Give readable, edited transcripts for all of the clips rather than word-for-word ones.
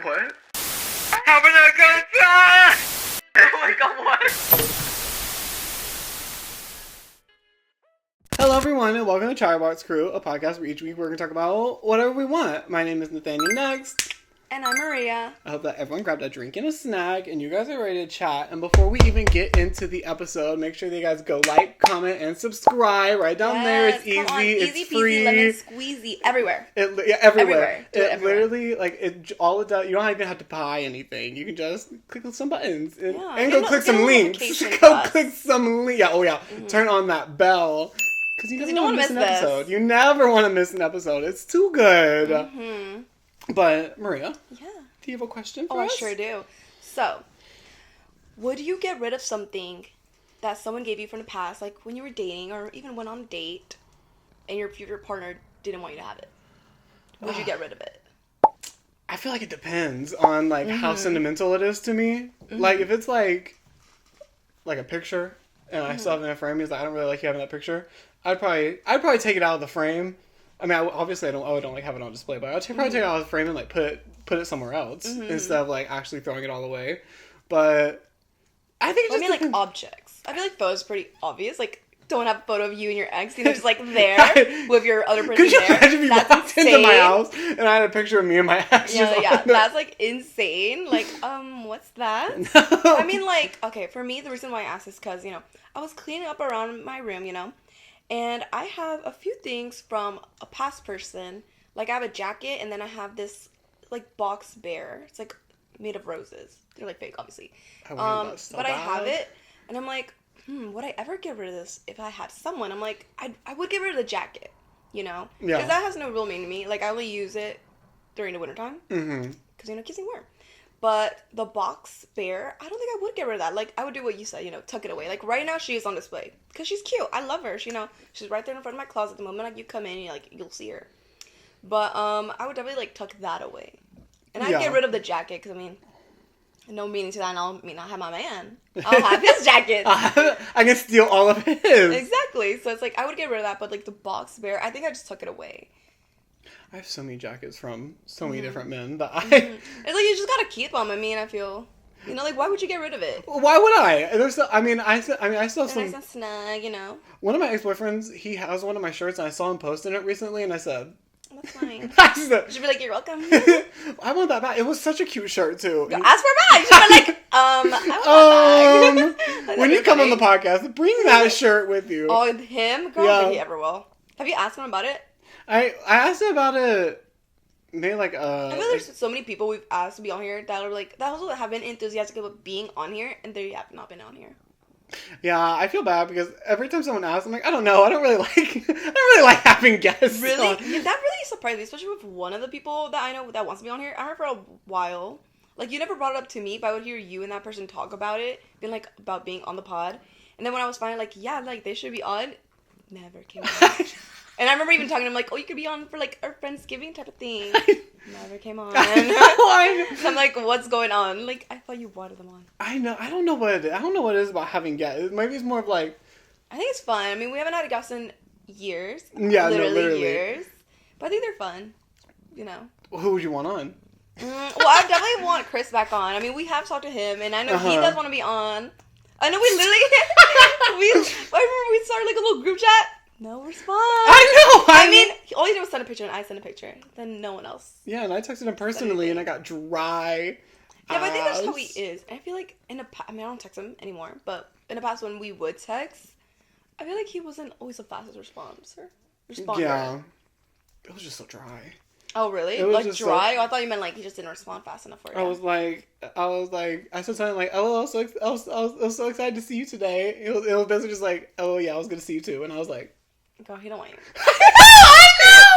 What? Having a good time! Oh my god, what? Hello everyone and welcome to Chatterbox Crew, a podcast where each week we're going to talk about whatever we want. My name is Nathaniel Next. And I'm Maria. I hope that everyone grabbed a drink and a snack and you guys are ready to chat. And before we even get into the episode, make sure that you guys go like, comment, and subscribe. Right down there. It's easy. It's free. Lemon squeezy. Everywhere. Everywhere. Do it everywhere. Literally, all it does, you don't even have to buy anything. You can just click on some buttons and go click some links. Click some links. Yeah, Mm-hmm. Turn on that bell. Because you never want to miss an episode. You never want to miss an episode. It's too good. Mm-hmm. But, Maria, do you have a question for us? I sure do. So, would you get rid of something that someone gave you from the past, like when you were dating or even went on a date, and your future partner didn't want you to have it? Would you get rid of it? I feel like it depends on, like, how sentimental it is to me. Mm-hmm. Like, if it's, like a picture, and I still have it in a frame, because I don't really like having that picture, I'd probably take it out of the frame. I mean, obviously I don't like have it on display, but I'd probably take it out of the frame and like put it somewhere else instead of like actually throwing it all away. But I think like objects. I feel like photos pretty obvious. Like, don't have a photo of you and your ex, just like there with your other person. Could you there. imagine if you walked into my house and I had a picture of me and my ex? Yeah, that's like insane. Like, what's that? No. I mean, like, okay, for me, the reason why I asked is because I was cleaning up around my room, and I have a few things from a past person. Like, I have a jacket, and then I have this, like, box bear. It's, like, made of roses. They're, like, fake, obviously. But I have it, and I'm like, would I ever get rid of this if I had someone? I'm like, I would get rid of the jacket, Yeah. Because that has no real meaning to me. Like, I only use it during the wintertime. Mm-hmm. Because, it keeps me warm. But the box bear, I don't think I would get rid of that. Like, I would do what you said, tuck it away. Like, right now, she is on display. Because she's cute. I love her. She's right there in front of my closet. The moment you come in, you'll see her. But, I would definitely, tuck that away. And I'd get rid of the jacket, because, no meaning to that, and I'll have my man. I'll have his jacket. I can steal all of his. Exactly. So, it's I would get rid of that, but, the box bear, I think I just tuck it away. I have so many jackets from so many different men that It's you just gotta keep them. I feel, why would you get rid of it? Why would I? I still have some. Nice and snug, One of my ex-boyfriends, he has one of my shirts, and I saw him posting it recently, and I said, "That's fine." You should be like, "You're welcome." I want that back. It was such a cute shirt too. Ask for a bag. Should be like, I want that bag. When you come on the podcast, bring that shirt with you. Oh, him? Girl, I don't think he ever will. Have you asked him about it? I asked him about it. Maybe I feel there's so many people we've asked to be on here that are that also have been enthusiastic about being on here, and they have not been on here. Yeah, I feel bad because every time someone asks, I'm like, I don't know, I don't really like having guests. Really? Yeah, that really surprised me, especially with one of the people that I know that wants to be on here. I remember for a while, you never brought it up to me, but I would hear you and that person talk about it, being about being on the pod, and then when I was finally they should be on, never came on. And I remember even talking to him, you could be on for, our Friendsgiving type of thing. Never came on. I'm like, what's going on? I thought you wanted them on. I know. I don't know what it is. I don't know what it is about having guests. Maybe it's more of I think it's fun. We haven't had a guest in years. Yeah, literally years. But I think they're fun. Who would you want on? Well, I definitely want Chris back on. We have talked to him, and I know he does want to be on. I know we literally... I remember we started, a little group chat. No response. I know. All he did was send a picture, and I sent a picture. Then no one else. Yeah, and I texted him personally, and I got dry. Yeah, but I think that's how he is. And I feel like in the past, I don't text him anymore, but in the past when we would text, I feel like he wasn't always the fastest responder. Yeah. It was just so dry. Oh, really? It was just dry? I thought you meant he just didn't respond fast enough for you. I said something LOL, I was so excited to see you today. It was basically just oh yeah, I was gonna see you too. And I was like, girl, he don't want you. I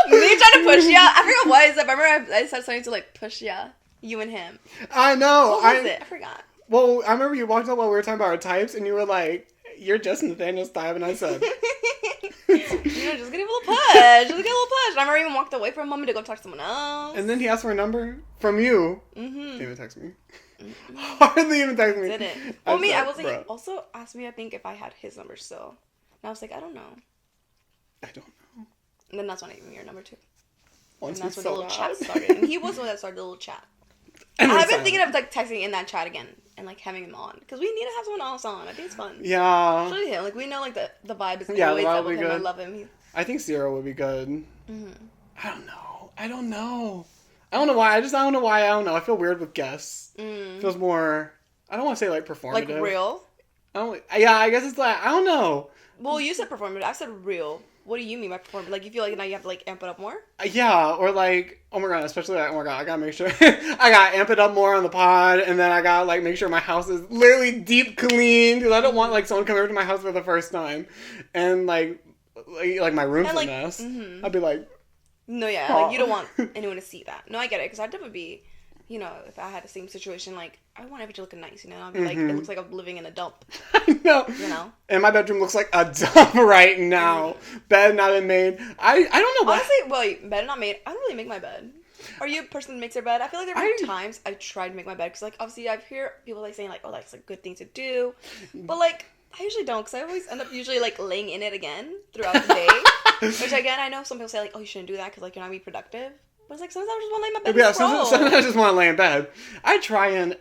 know! Me trying to push ya. I forgot what is it. I remember I said something to push ya. You and him. I know. What was it? I forgot. Well, I remember you walked up while we were talking about our types, and you were like, "You're just Nathaniel's type," and I said, just give it a little push. And I remember even walked away for a moment to go talk to someone else. And then he asked for a number from you. Mm-hmm. Didn't even text me. Mm-hmm. Hardly even text me. Didn't. Well, I was like, he also asked me, I think, if I had his number still. And I was like, I don't know. And then that's when I gave him your number too. And that's when the little chat started. And he was the one that started the little chat. I've been thinking of like texting in that chat again and like having him on because we need to have someone else on. I think it's fun. Yeah. Especially him. Like we know like the vibe is yeah, always the vibe up would with be him. good. I love him. I think Sierra would be good. Mm-hmm. I don't know. I don't know why. I don't know why. I don't know. I feel weird with guests. Feels more. I don't want to say like performative. Like real. Yeah, I guess it's like I don't know. Well, you said performative. I said real. What do you mean by performative? Like you feel like now you have to like amp it up more? Yeah, or like oh my god, especially like oh my god, I gotta make sure I gotta amp it up more on the pod, and then I gotta like make sure my house is literally deep clean because I don't want like someone coming over to my house for the first time, and like my room's a mess. I'd be like, no, yeah, like you don't want anyone to see that. No, I get it because I'd definitely be, you know, if I had the same situation, like I want everything to look nice, you know. I'd be like, it looks like I'm living in a dump. I know. You know. And my bedroom looks like a dump right now. Bed not been made. I don't know why. Honestly, well, bed not made. I don't really make my bed. Are you a person that makes their bed? I feel like there have been times I tried to make my bed because, like, obviously I hear people like saying like, oh, that's a good thing to do, but like I usually don't because I always end up usually like laying in it again throughout the day. Which again, I know some people say like, oh, you shouldn't do that because like you're not being productive. But it's like sometimes I just want to lay in my bed. Yeah, sometimes I just want to lay in bed. I try and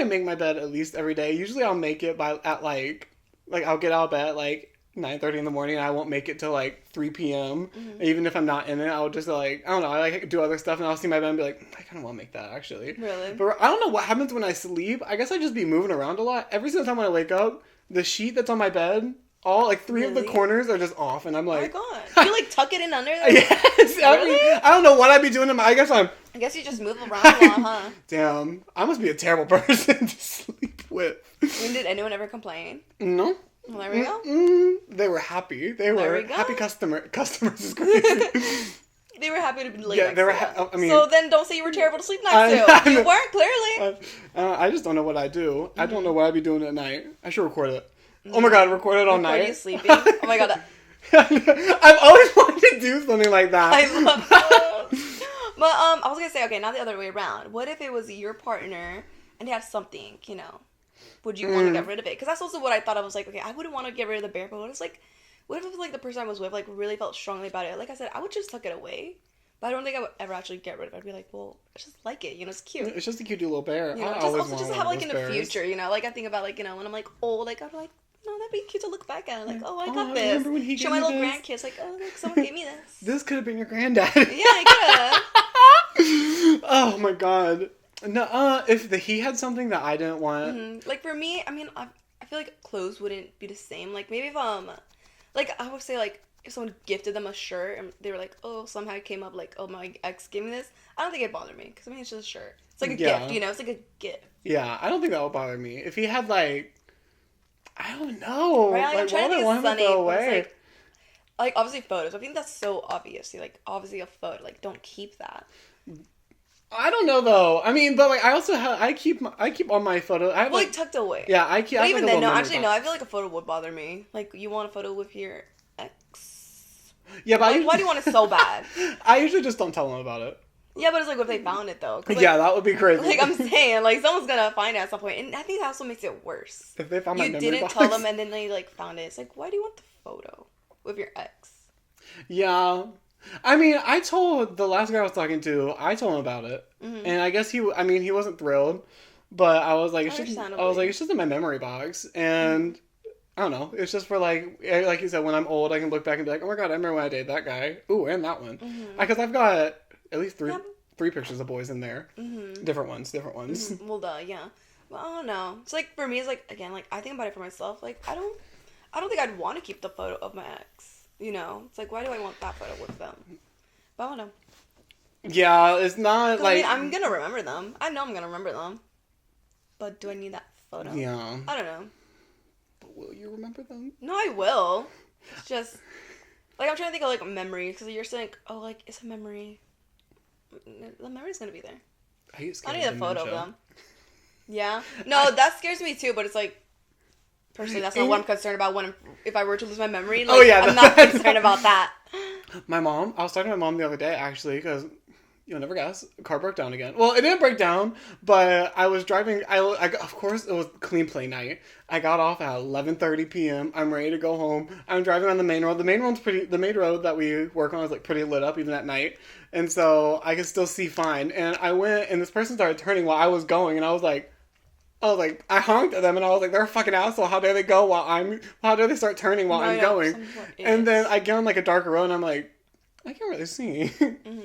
make my bed at least every day. Usually I'll make it at like I'll get out of bed at like 9:30 in the morning and I won't make it till like 3 p.m. Even if I'm not in it, I'll just like I don't know, I like do other stuff and I'll see my bed and be like, I kind of want to make that actually. Really? But I don't know what happens when I sleep. I guess I just be moving around a lot. Every single time when I wake up, the sheet that's on my bed, all like three of the corners are just off, and I'm like, oh my god, you like tuck it in under there? Yes, really? I don't know what I'd be doing. I guess you just move around a lot, huh? Damn, I must be a terrible person to sleep with. When did anyone ever complain? No. Well, there we go. They were happy. They were happy customers is crazy. They were happy to be laid next to you. I mean, so then don't say you were terrible to sleep next to. You weren't, clearly. I just don't know what I do. I don't know what I'd be doing at night. I should record it. Oh my god, record it all night. Are you sleeping? Oh my god. I've always wanted to do something like that. I love that. But I was gonna say, okay, not the other way around. What if it was your partner and they had something, you know? Would you want to get rid of it? Because that's also what I thought. I was like, okay, I wouldn't want to get rid of the bear, but what if like the person I was with like really felt strongly about it? Like I said, I would just tuck it away. But I don't think I would ever actually get rid of it. I'd be like, well, I just like it, you know, it's cute. It's just a cute little bear. You know, just have like in the future, you know, like I think about like, you know, when I'm like old, like I'm like, no, that'd be cute to look back at. Like, oh, I got this. Remember when he show my little grandkids, like, oh, look, someone gave me this. This could have been your granddad. Yeah, I could have. Oh my god. No, if he had something that I didn't want. Like for me, I mean, I feel like clothes wouldn't be the same. Like maybe if like I would say like if someone gifted them a shirt and they were like, oh, somehow it came up like, oh, my ex gave me this. I don't think it'd bother me because I mean it's just a shirt. It's like a gift, you know. It's like a gift. Yeah, I don't think that would bother me if he had like. I don't know. Right? Like, I'm trying to think of Sunny, away. Like obviously photos. I think that's so obvious. Like obviously a photo. Like don't keep that. I don't know though. I mean, but like I also have I keep all my photos. I have like tucked away. Yeah, I keep. But even then, no. Actually, no. I feel like a photo would bother me. Like you want a photo with your ex. Yeah, but like, why do you want it so bad? I usually just don't tell them about it. Yeah, but it's like what if they found it though? Like, yeah, that would be crazy. Like I'm saying, like someone's gonna find it at some point, and I think that also makes it worse. If they found my memory box. You didn't tell them, and then they like found it. It's like, why do you want the photo with your ex? Yeah, I mean, I told the last guy I was talking to, I told him about it, and I guess he wasn't thrilled, but I was like, it's just in my memory box, and I don't know, it's just for like you said, when I'm old, I can look back and be like, oh my god, I remember when I dated that guy. Ooh, and that one, because I've got at least three pictures of boys in there. Different ones. Well, yeah. Well, I don't know. It's like, for me, it's like, again, like, I think about it for myself. Like, I don't think I'd want to keep the photo of my ex. You know? It's like, why do I want that photo with them? But I don't know. Yeah, it's not like... I mean, I'm gonna remember them. I know I'm gonna remember them. But do I need that photo? Yeah. I don't know. But will you remember them? No, I will. It's just... Like, I'm trying to think of, like, memories. Because you're saying, oh, like, it's a memory... The memory's gonna be there. I need a photo of them. Yeah. No, that scares me too, but it's like, personally, that's not what I'm concerned about if I were to lose my memory. Like, I'm not concerned about that. My mom, I was talking to my mom the other day, actually, because you'll never guess, car broke down again. Well, it didn't break down, but I was driving. Of course, it was clean play night. I got off at 11:30 p.m. I'm ready to go home. I'm driving on the main road. The main road that we work on is like pretty lit up even at night, and so I could still see fine. And I went, and this person started turning while I was going, and I I honked at them, and I was like, they're a fucking asshole. How dare they go how dare they start turning while I'm going? And then I get on like a darker road, and I'm like, I can't really see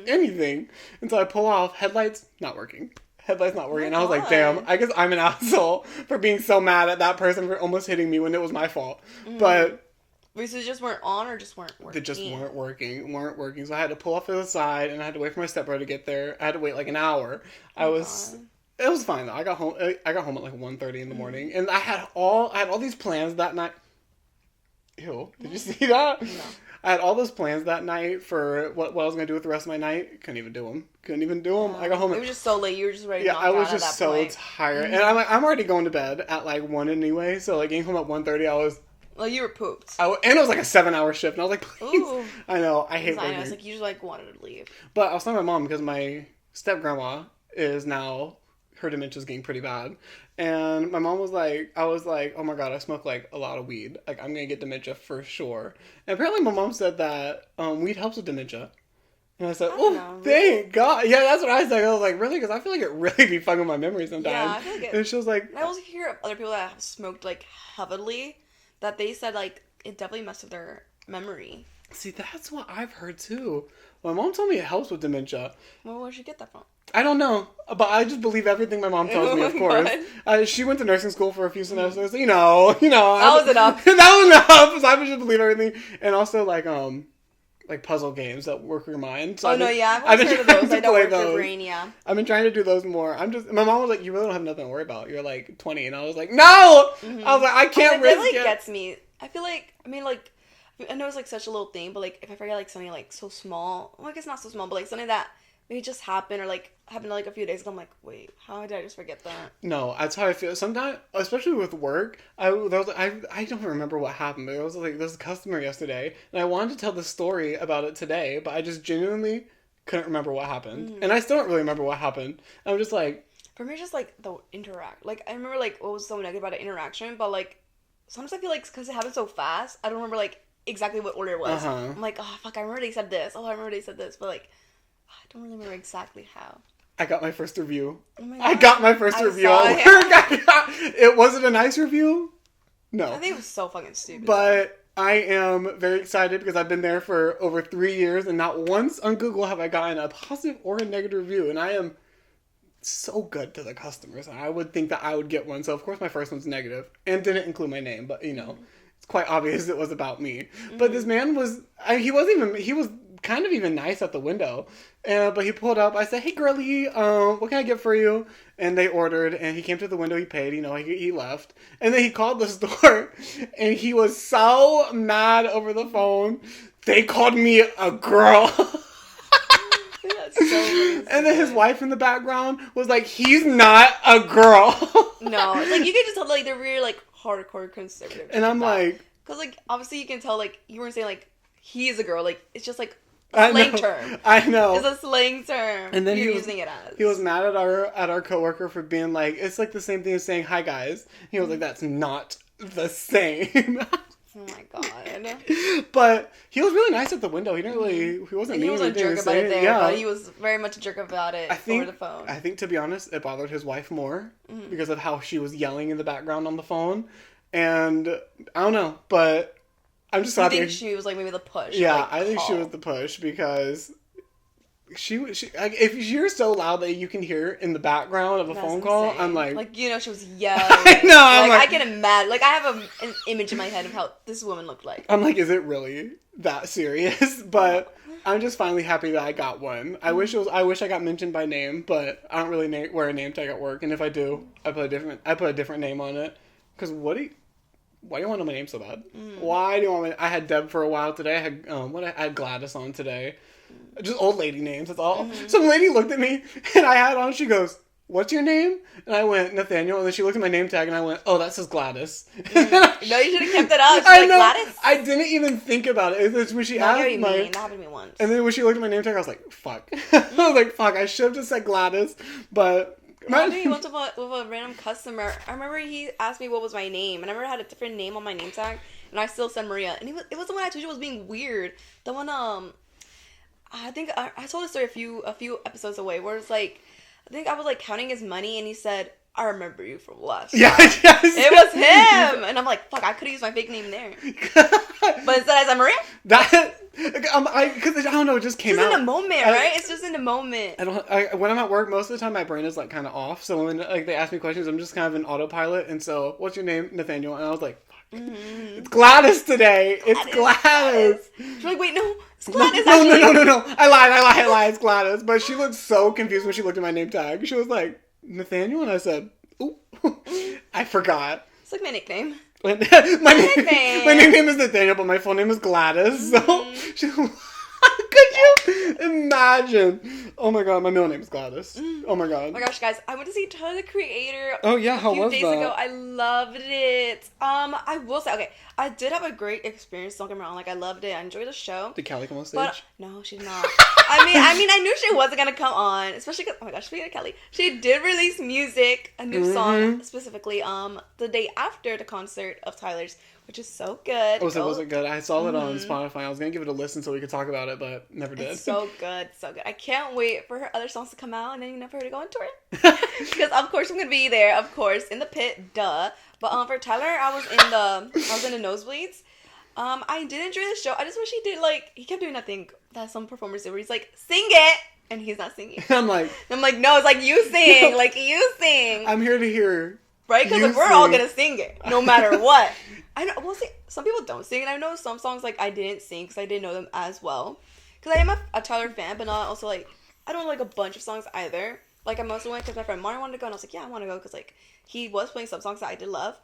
anything. And so I pull off, headlights not working. And I was like, damn, I guess I'm an asshole for being so mad at that person for almost hitting me when it was my fault. But wait, so they just weren't on or just weren't working? They just weren't working. So I had to pull off to the side, and I had to wait for my stepbrother to get there. I had to wait like an hour. It was fine though. I got home at like 1:30 in the morning, and I had all these plans that night. Ew! Did you see that? No. I had all those plans that night for what I was gonna do with the rest of my night. Couldn't even do them. I got home. It was just so late. You were just ready. Yeah, I was just so tired, and I'm already going to bed at like 1 anyway. So like getting home at 1:30, I was. Well, you were pooped. And it was like a 7-hour shift, and I was like, please. Ooh. I know. I hate working. I was like, you just like wanted to leave. But I was telling my mom because my step grandma is now. Her dementia's getting pretty bad. And my mom was like, I was like, oh my god, I smoke like a lot of weed. Like, I'm gonna get dementia for sure. And apparently my mom said that weed helps with dementia. And I said, thank God. Yeah, that's what I said. I was like, really? Because I feel like it really be fucking my memory sometimes. Yeah, I feel like it. And she was like... I also hear of other people that have smoked like heavily that they said like it definitely messed with their memory. See, that's what I've heard too. My mom told me it helps with dementia. Well, where'd she get that from? I don't know, but I just believe everything my mom tells me, of course. She went to nursing school for a few semesters, you know. That was enough. That was enough, so I just believe everything. And also, like puzzle games that work your mind. So I've been heard of those. I don't work your brain, yeah. I've been trying to do those more. My mom was like, you really don't have nothing to worry about. You're like 20. And I was like, no! Mm-hmm. I was like, I can't risk it. That gets me. I feel like, I know it's like such a little thing, but like if I forget like something like so small, well I guess not so small, but like something that maybe just happened or like happened like a few days ago, I'm like, wait, how did I just forget that? No, that's how I feel. Sometimes, especially with work, I don't remember what happened, but it was like this customer yesterday, and I wanted to tell the story about it today, but I just genuinely couldn't remember what happened. Mm-hmm. And I still don't really remember what happened. I'm just like... For me, it's just like the interact. Like, I remember like what was so negative about the interaction, but like sometimes I feel like because it happened so fast, I don't remember like exactly what order it was. Uh-huh. I'm like, oh fuck, I remember they said this. Oh, I remember they said this, but like, I don't really remember exactly how. I got my first review. Oh my God. I got my first review at work. It wasn't a nice review. No. I think it was so fucking stupid. But I am very excited because I've been there for over 3 years, and not once on Google have I gotten a positive or a negative review, and I am so good to the customers, and I would think that I would get one. So of course my first one's negative and didn't include my name, but you know. It's quite obvious it was about me. Mm-hmm. But this man was he was kind of even nice at the window. But he pulled up. I said, hey, girlie, what can I get for you? And they ordered, and he came to the window, he paid, he left. And then he called the store, and he was so mad over the phone. They called me a girl. That's so and then his wife in the background was like, he's not a girl. No, like, you can just tell, like, they're really, like, hardcore conservative. And I'm like... Because, like, obviously you can tell, like, you weren't saying, like, he's a girl. Like, it's just, like, a slang term. I know. It's a slang term. And then you're using it as. He was mad at our coworker for being like, it's like the same thing as saying, hi, guys. He was like, that's not the same. Oh my God. But he was really nice at the window. He wasn't mean. He was a jerk about it there, but he was very much a jerk about it over the phone. I think, to be honest, it bothered his wife more because of how she was yelling in the background on the phone. And I don't know, but I'm just happy. I think she was like maybe the push. Yeah, like, I think she was the push because she like, if you're so loud that you can hear in the background of a phone call, I'm like, she was yelling. I know. Like, I can imagine. Like, I have an image in my head of how this woman looked like. I'm like, is it really that serious? But I'm just finally happy that I got one. I wish I got mentioned by name, but I don't really wear a name tag at work. And if I do, I put a different name on it. Because why do you want to know my name so bad? Why do you want I had Deb for a while today. I had Gladys on today. Just old lady names, that's all. Mm-hmm. Some lady looked at me, and I had on, she goes, what's your name? And I went, Nathaniel. And then she looked at my name tag and I went, oh, that says Gladys. No, you should have kept it up. She's I like, know. Gladys? I didn't even think about it. It was when she asked That happened to me once. And then when she looked at my name tag, I was like, fuck. I was like, fuck, I should have just said Gladys. But... I once with a random customer. I remember he asked me what was my name. And I remember I had a different name on my name tag. And I still said Maria. And it was the one I told you was being weird. The one, I think I told the story a few episodes away where it's like, I think I was like counting his money and he said, I remember you from last. Yeah, yes. It was him. And I'm like, fuck, I could have used my fake name there. But instead I said Maria. Because I don't know, it just came out. It's in the moment, right? It's just in the moment. When I'm at work, most of the time my brain is like kind of off. So when like they ask me questions, I'm just kind of in autopilot. And so, what's your name, Nathaniel? And I was like, fuck, it's Gladys today. It's Gladys. She's like, wait, no, it's Gladys. No. I lied. It's Gladys. But she looked so confused when she looked at my name tag. She was like, Nathaniel, and I said, ooh, I forgot. It's like my nickname. my nickname is Nathaniel, but my full name is Gladys. So, could you imagine? Oh my god, my middle name is Gladys. Oh my god. Oh my gosh, guys, I went to see Tyler the Creator. Oh yeah, how was that? A few days ago, I loved it. I will say, okay, I did have a great experience. Don't get me wrong, like I loved it. I enjoyed the show. Did Kelly come on stage? But no, she's not. I mean, I knew she wasn't gonna come on, especially because, oh my gosh, speaking of Kelly, she did release music, a new song specifically, the day after the concert of Tyler's, which is so good. Was it good? I saw it on Spotify. I was gonna give it a listen so we could talk about it, but never did. It's so good, so good. I can't wait for her other songs to come out, and then for her to go on tour. Because of course I'm gonna be there, of course, in the pit, duh. But for Tyler, I was in the nosebleeds. I did enjoy the show. I just wish he did he kept doing that thing that some performers do where he's like, sing it, and he's not singing. I'm like, no, it's like you sing, you sing. I'm here to hear. Right, because we're all gonna sing it no matter what. I know. Well, see, some people don't sing, and I know some songs I didn't sing because I didn't know them as well. Because I am a Tyler fan, but not also I don't like a bunch of songs either. I mostly went because my friend Mario wanted to go, and I was like, yeah, I want to go because he was playing some songs that I did love.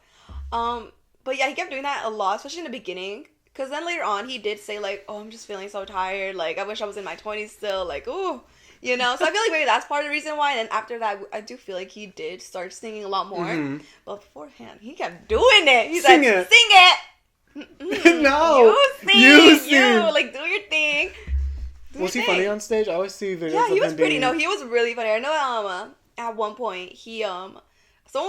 But yeah, he kept doing that a lot, especially in the beginning. Because then later on, he did say oh, I'm just feeling so tired. I wish I was in my 20s still. Ooh. You know, so I feel like maybe that's part of the reason why. And then after that, I do feel like he did start singing a lot more. Mm-hmm. But beforehand, he kept doing it. He said, sing it. No. You sing. You, do your thing. Was he funny on stage? I always see videos of him. Yeah, he was pretty. No, he was really funny. I know at one point, someone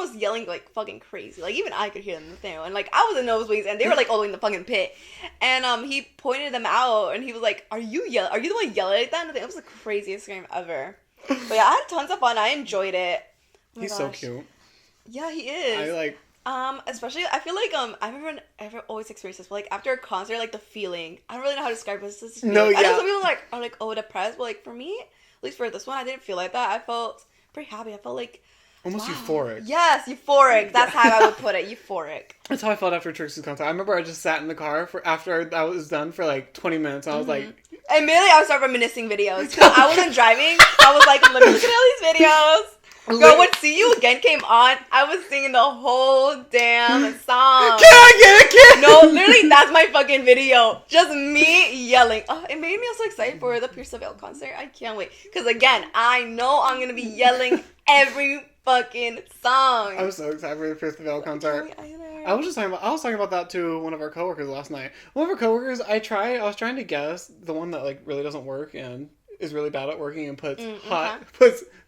was yelling fucking crazy. Even I could hear them Nathaniel. And I was in nosebleeds and they were all the way in the fucking pit. And he pointed them out and he was like, Are you the one yelling like that? And it was the craziest scream ever. But yeah, I had tons of fun. I enjoyed it. Oh He's so cute. Yeah, he is. Especially I feel I've always experienced this, but after a concert, the feeling. I don't really know how to describe it. No, yeah. I know some people are depressed, but for me, at least for this one, I didn't feel like that. I felt pretty happy. I felt almost euphoric. Yes, euphoric. That's how I would put it. Euphoric. That's how I felt after Trixie's concert. I remember I just sat in the car after I was done for 20 minutes. And I was immediately I would start reminiscing videos. I wasn't driving. I was let me look at all these videos. Girl, when See You Again came on, I was singing the whole damn song. Can I get it? No, literally, that's my fucking video. Just me yelling. Oh, it made me so excited for the Pierce the Veil concert. I can't wait. Because again, I know I'm going to be yelling every fucking song. I'm so excited for the Pierce the Veil concert. I was talking about that to one of our coworkers last night. One of our coworkers, I was trying to guess the one that really doesn't work and is really bad at working and puts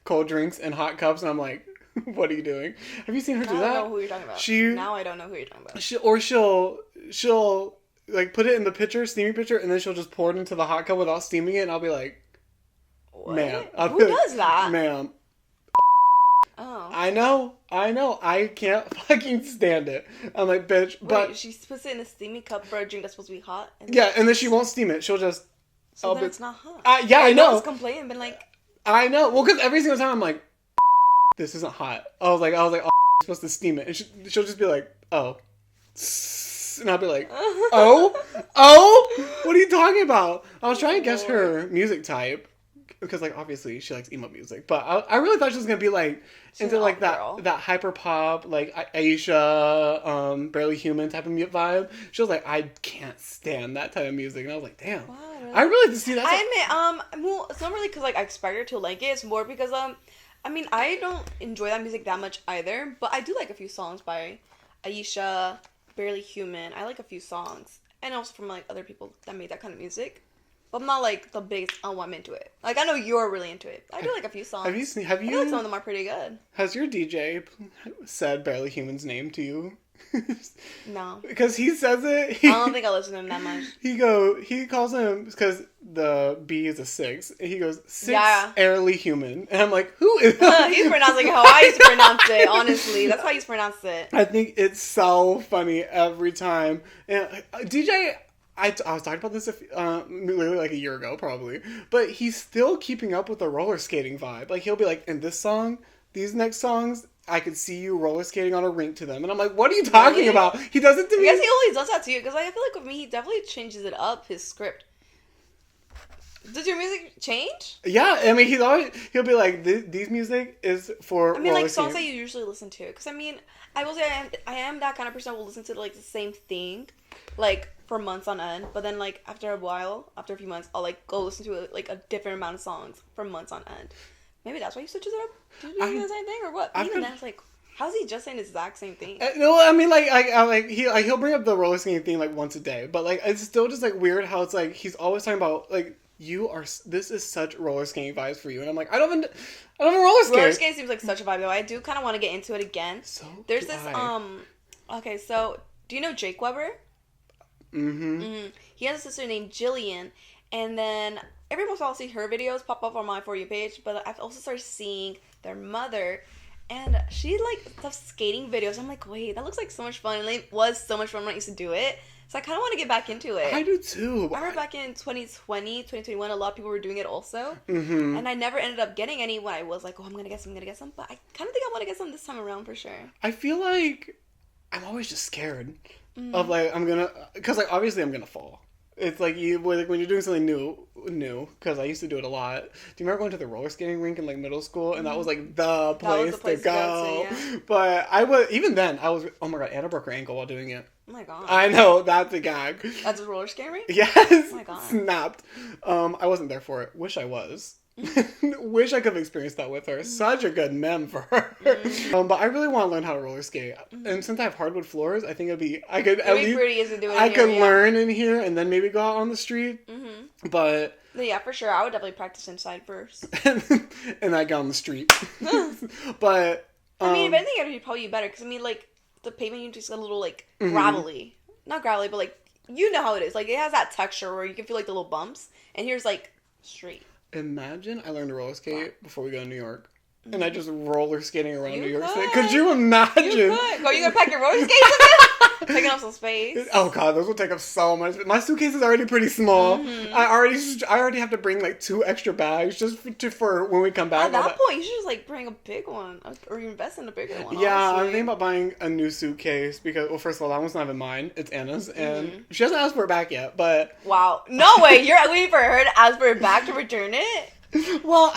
cold drinks in hot cups, and I'm like, what are you doing? Have you seen her do that? I don't know who you're talking about. Now I don't know who you're talking about. She'll put it in the pitcher, steamy pitcher, and then she'll just pour it into the hot cup without steaming it, and I'll be like, what? Ma'am. Who does that? Ma'am. Oh. I know. I can't fucking stand it. I'm like, bitch. But she puts it in a steamy cup for a drink that's supposed to be hot. And then she won't steam it. She'll just. So then it's not hot. Yeah, I know. I was complaining, been I know. Well, because every single time I'm like, this isn't hot. I was like, oh, I'm supposed to steam it. And she'll just be like, oh. And I'll be like, oh? What are you talking about? I was trying to guess her music type. Because, obviously, she likes emo music. But I really thought she was going to be, into, that hyper pop, Aisha, Barely Human type of vibe. She was like, I can't stand that type of music. And I was like, damn. Wow, really? I really like to see that. I admit, well, it's not really because, I expect her to like it. It's more because, I mean, I don't enjoy that music that much either, but I do like a few songs by Aisha, Barely Human. I like a few songs. And also from, like, other people that made that kind of music. But I'm not, like, the biggest, oh, I'm into it. Like, I know you're really into it. I do like a few songs. Have you I feel like some of them are pretty good. Has your DJ said Barely Human's name to you? No. Because he says it. I don't think I listen to him that much. He calls him, because the B is a 6. And he goes, 6 Barely Human. And I'm like, who is that? He's pronouncing it how I used to pronounce it, honestly. That's how I used to pronounce it. I think it's so funny every time. And DJ... I was talking about this literally like a year ago, probably. But he's still keeping up with the roller skating vibe. Like, he'll be like, in this song, these next songs, I could see you roller skating on a rink to them. And I'm like, what are you talking about? He does it to me. I guess he always does that to you. Because I feel like with me, he definitely changes it up, his script. Does your music change? Yeah, I mean, he'll be like, these music is for I mean, like, songs skating. that you usually listen to. Because, I mean, I will say I am that kind of person who will listen to, like, the same thing, like, for months on end. But then, like, after a few months, I'll, like, go listen to, like, a different amount of songs for months on end. Maybe that's why he switches it up? Do you do the same thing, or what? Even then, it's like, how's he just saying the exact same thing? No, I mean, he'll bring up the roller skating thing, like, once a day. But, like, it's still just, like, weird how it's, like, he's always talking about, like, this is such roller skating vibes for you. And I'm like, I don't even roller skate. Roller skating seems like such a vibe, though. I do kind of want to get into it again. So there's this, okay, so, do you know Jake Weber? Mm-hmm. He has a sister named Jillian, and then every once in a while I'll see her videos pop up on my For You page, but I've also started seeing their mother, and she, like, does skating videos. I'm like, wait, that looks like so much fun, and it was so much fun when I used to do it. So I kind of want to get back into it. I do too. I remember back in 2020, 2021, a lot of people were doing it also. Mm-hmm. And I never ended up getting any when I was like, oh, I'm going to get some. But I kind of think I want to get some this time around for sure. I feel like I'm always just scared of, like, because, like, obviously I'm going to fall. It's like when you're doing something new, because I used to do it a lot. Do you remember going to the roller skating rink in, like, middle school? And that was, like, the place to go. Yeah. But even then, oh my god, Anna broke her ankle while doing it. Oh my god. I know, that's a gag. That's a roller skating rink? Yes. Oh my god. Snapped. I wasn't there for it. Wish I was. Wish I could have experienced that with her. Such a good mem for her. But I really want to learn how to roller skate. And since I have hardwood floors, I think I could learn in here and then maybe go out on the street. But yeah, for sure. I would definitely practice inside first. And I go on the street. But I mean, if anything, it would probably be better. Because, I mean, like, the pavement, you just get a little, like, gravelly. Not gravelly, but, like, you know how it is. Like, it has that texture where you can feel, like, the little bumps. And here's, like, straight. Imagine I learned to roller skate before we go to New York. And I just roller skating around New York City. Could you imagine? You could. Are you going to pack your roller skates in there? Taking up some space. Oh god, those will take up so much. My suitcase is already pretty small. I already have to bring, like, 2 extra bags just for when we come back. At that point, you should just, like, bring a big one or invest in a bigger one. Yeah, honestly. I'm thinking about buying a new suitcase because, well, first of all, that one's not even mine. It's Anna's, and she hasn't asked for it back yet. But wow, no way! You're waiting for her to ask for it back to return it. Well,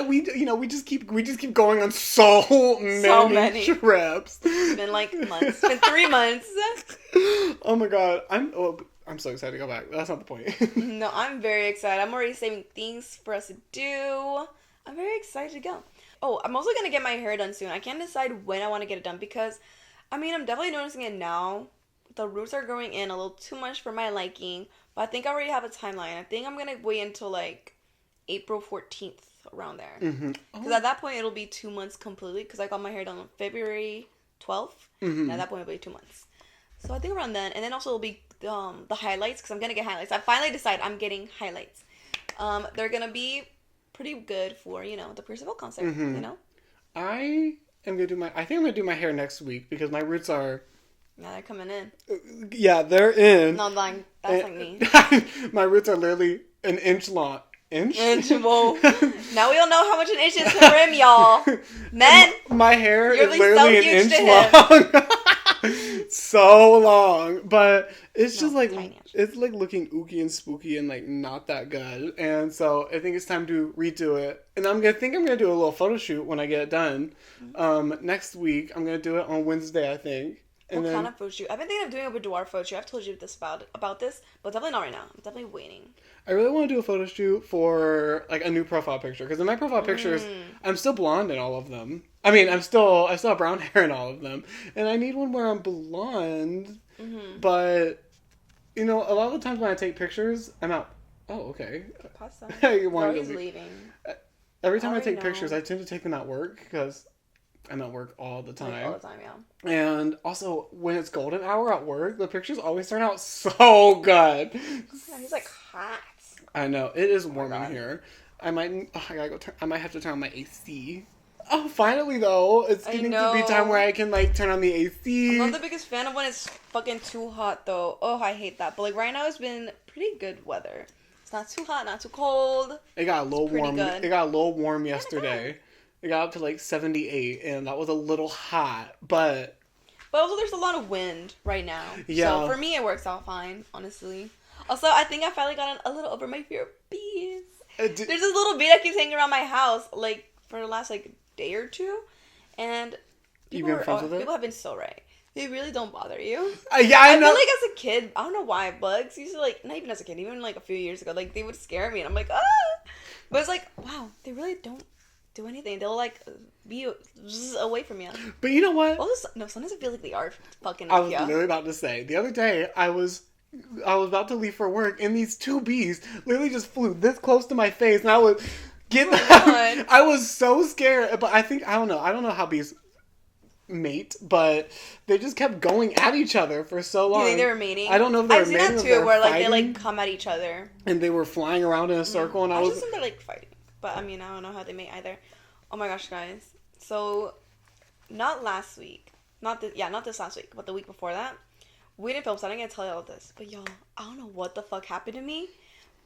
we just keep going on so many trips. It's been like months. It's been 3 months. Oh my god, I'm so excited to go back. That's not the point. No, I'm very excited. I'm already saving things for us to do. I'm very excited to go. Oh, I'm also gonna get my hair done soon. I can't decide when I want to get it done because, I mean, I'm definitely noticing it now. The roots are growing in a little too much for my liking, but I think I already have a timeline. I think I'm gonna wait until, like, April 14th, around there. Because at that point, it'll be 2 months completely, because I got my hair done on February 12th, and at that point, it'll be 2 months. So I think around then, and then also it'll be the highlights, because I'm going to get highlights. I finally decided I'm getting highlights. They're going to be pretty good for, the Percival concert, I think I'm going to do my hair next week, because my roots are... Now they're coming in. Yeah, they're in. No, that's like me. My roots are literally an inch long. Inch? Well, now we all know how much an inch is to rim, y'all. Men, my hair is literally an inch long. So long. But it's just like, it's like looking ooky and spooky and, like, not that good. And so I think it's time to redo it. And I'm going to do a little photo shoot when I get it done. Next week, I'm going to do it on Wednesday, I think. And what kind of photo shoot? I've been thinking of doing a boudoir photo shoot. I've told you about this, but definitely not right now. I'm definitely waiting. I really want to do a photo shoot for like a new profile picture, because in my profile pictures, I'm still blonde in all of them. I mean, I still have brown hair in all of them, and I need one where I'm blonde. But you know, a lot of the times when I take pictures, I'm out. Oh, okay. Pasta. He's leaving. Every time I take pictures, I tend to take them at work because I'm at work all the time. Like, all the time, yeah. And also, when it's golden hour at work, the pictures always turn out so good. Yeah, he's like hot. I know. It is warm in here. I might have to turn on my AC. Oh, finally though, it's getting to be time where I can like turn on the AC. I'm not the biggest fan of when it's fucking too hot though. Oh, I hate that. But like right now, it's been pretty good weather. It's not too hot, not too cold. It got a little warm. Good. It got a little warm yesterday. It got up to like 78, and that was a little hot, but also there's a lot of wind right now. Yeah. So for me, it works out fine, honestly. Also, I think I finally got a little over my fear of bees. There's this little bee that keeps hanging around my house, like, for the last, like, day or two. And people have been so right. They really don't bother you. Yeah, I know. I feel like as a kid, I don't know why, bugs used to, like, not even as a kid, even, like, a few years ago, like, they would scare me. And I'm like, ah! But it's like, wow, they really don't do anything. They'll, like, be away from you. But you know what? No, sometimes I feel like they are fucking I was literally about to say. The other day, I was about to leave for work, and these two bees literally just flew this close to my face, and I was I was so scared. But I don't know how bees mate, but they just kept going at each other for so long. Do you think they were mating? I don't know if they were mating. I've seen that too, where like they like come at each other, and they were flying around in a circle, and I was just think they're like fighting. But I mean, I don't know how they mate either. Oh my gosh, guys! So, not this last week, but the week before that. We didn't film, so I'm not gonna tell you all this. But y'all, I don't know what the fuck happened to me,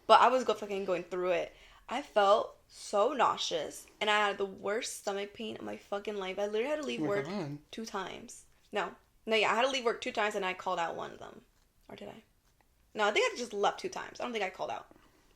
but I was fucking going through it. I felt so nauseous, and I had the worst stomach pain of my fucking life. I literally had to leave work 2 times. I had to leave work 2 times, and I called out one of them. Or did I? No, I think I just left 2 times. I don't think I called out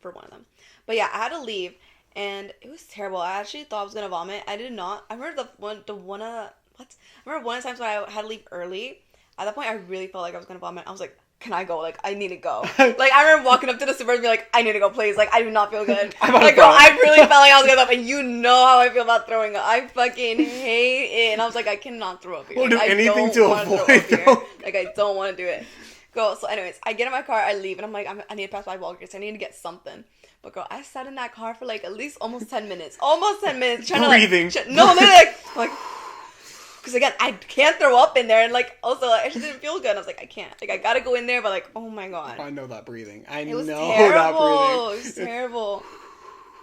for one of them. But yeah, I had to leave, and it was terrible. I actually thought I was gonna vomit. I did not. I remember I remember one of the times when I had to leave early. At that point, I really felt like I was gonna vomit. I was like, can I go? Like, I need to go. Like, I remember walking up to the super and being like, I need to go, please. Like, I do not feel good. Like, girl, I really felt like I was gonna throw up, and you know how I feel about throwing up. I fucking hate it. And I was like, I cannot throw up here. We'll do anything to avoid it. Like, I don't want to do it. Girl, so anyways, I get in my car, I leave, and I'm like, I need to pass by Walgreens. I need to get something. But girl, I sat in that car for like at least almost 10 minutes. Trying breathing. to like because again, I can't throw up in there, and like also I just didn't feel good. I was like, I can't. Like, I gotta go in there, but like, oh my god. I know that breathing. It was terrible.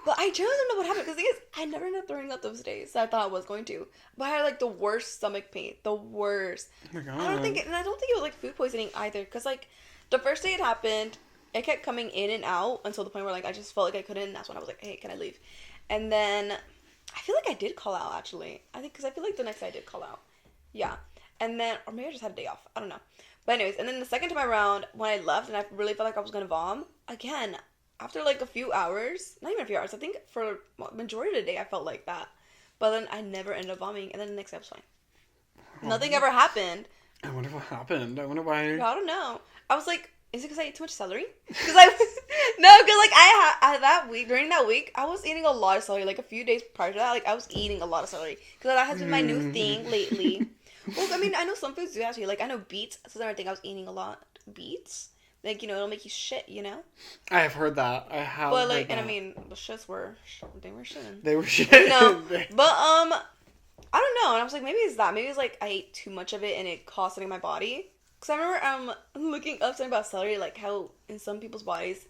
But I genuinely don't know what happened, because the thing is, I never ended up throwing up those days that I thought I was going to. But I had like the worst stomach pain. The worst. Oh my god. I don't think it was like food poisoning either, because like the first day it happened, it kept coming in and out until the point where like I just felt like I couldn't, and that's when I was like, hey, can I leave? And then I feel like I did call out, actually. I think because I feel like the next day I did call out. Yeah. And then, or maybe I just had a day off. I don't know. But anyways, and then the second time around, when I left and I really felt like I was going to vom, again, after like a few hours, not even a few hours, I think for majority of the day I felt like that. But then I never ended up vomiting, and then the next day I was fine. Nothing ever happened. I wonder what happened. I wonder why. I don't know. I was like, is it because I ate too much celery? Because during that week, I was eating a lot of celery. Like a few days prior to that, like I was eating a lot of celery. Because that has been my new thing lately. Well, I mean, I know some foods do actually. Like I know beets. So I think I was eating a lot beets. Like, you know, it'll make you shit, you know? I have heard that. I have But like, heard and that. I mean, the shits were shitting. They were shitting. No, but I don't know. And I was like, maybe it's that. Maybe it's like I ate too much of it and it caused something in my body. Because I remember looking up something about celery, like how in some people's bodies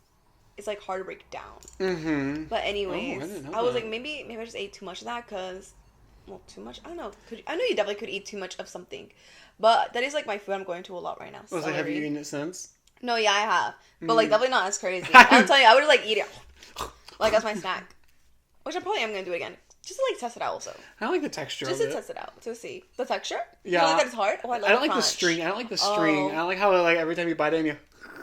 it's like hard to break down. Mm-hmm. But anyways, I didn't know I was that. like, maybe I just ate too much of that because, well, too much? I don't know. I know you definitely could eat too much of something. But that is like my food I'm going to a lot right now. Was like, have you eaten it since? No, yeah, I have. But like definitely not as crazy. I'm telling you, I would like eat it like as my snack. Which I probably am going to do again. Just to like test it out also. I don't like the texture Just of it. To test it out. To see. The texture? Yeah. You like that it's hard? Oh, I don't like the string. I don't like the string. Oh. I don't like how like every time you bite it and you...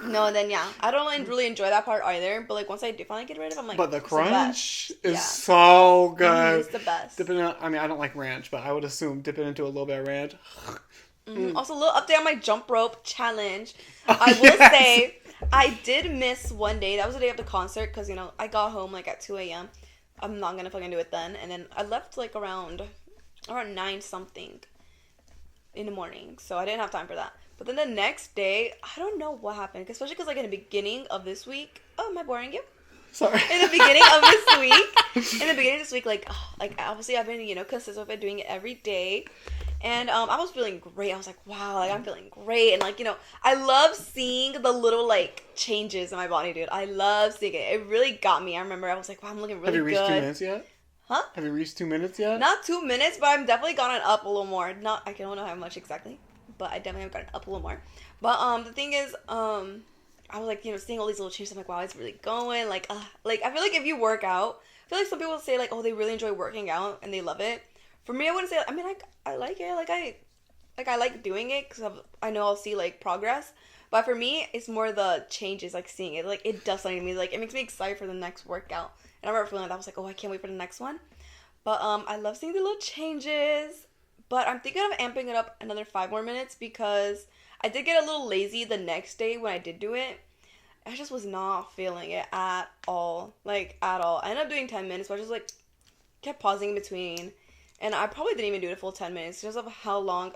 No, and then yeah. I don't like, really enjoy that part either. But like once I do finally get rid of it, I'm like, but the crunch is so good. It's the best. I mean, I don't like ranch, but I would assume dipping into a little bit of ranch. Also, a little update on my jump rope challenge. I will say, I did miss one day. That was the day of the concert because, you know, I got home like at 2 a.m. I'm not gonna fucking do it then. And then I left like around 9 something in the morning. So I didn't have time for that. But then the next day, I don't know what happened. Especially because like in the beginning of this week. Oh, am I boring you? Sorry. In the beginning of this week, like obviously I've been, you know, consistent with doing it every day. And I was feeling great. I was like, wow, like I'm feeling great. And like, you know, I love seeing the little like changes in my body, dude. I love seeing it. It really got me. I remember I was like, wow, I'm looking really good. Have you reached 2 minutes yet? Huh? Have you reached 2 minutes yet? Not 2 minutes, but I've definitely gotten up a little more. I don't know how much exactly, but I definitely have gotten up a little more. But the thing is, I was like, you know, seeing all these little changes. I'm like, wow, it's really going. Like I feel like if you work out, I feel like some people say like, oh, they really enjoy working out and they love it. For me, I wouldn't say. I mean, I like it. I like doing it because I know I'll see like progress. But for me, it's more the changes, like seeing it. Like it does something to me. Like it makes me excited for the next workout. And I remember feeling that. I was like, oh, I can't wait for the next one. But I love seeing the little changes. But I'm thinking of amping it up another 5 more minutes because I did get a little lazy the next day when I did do it. I just was not feeling it at all. Like, at all. I ended up doing 10 minutes, but I just, like, kept pausing in between. And I probably didn't even do the full 10 minutes because of how long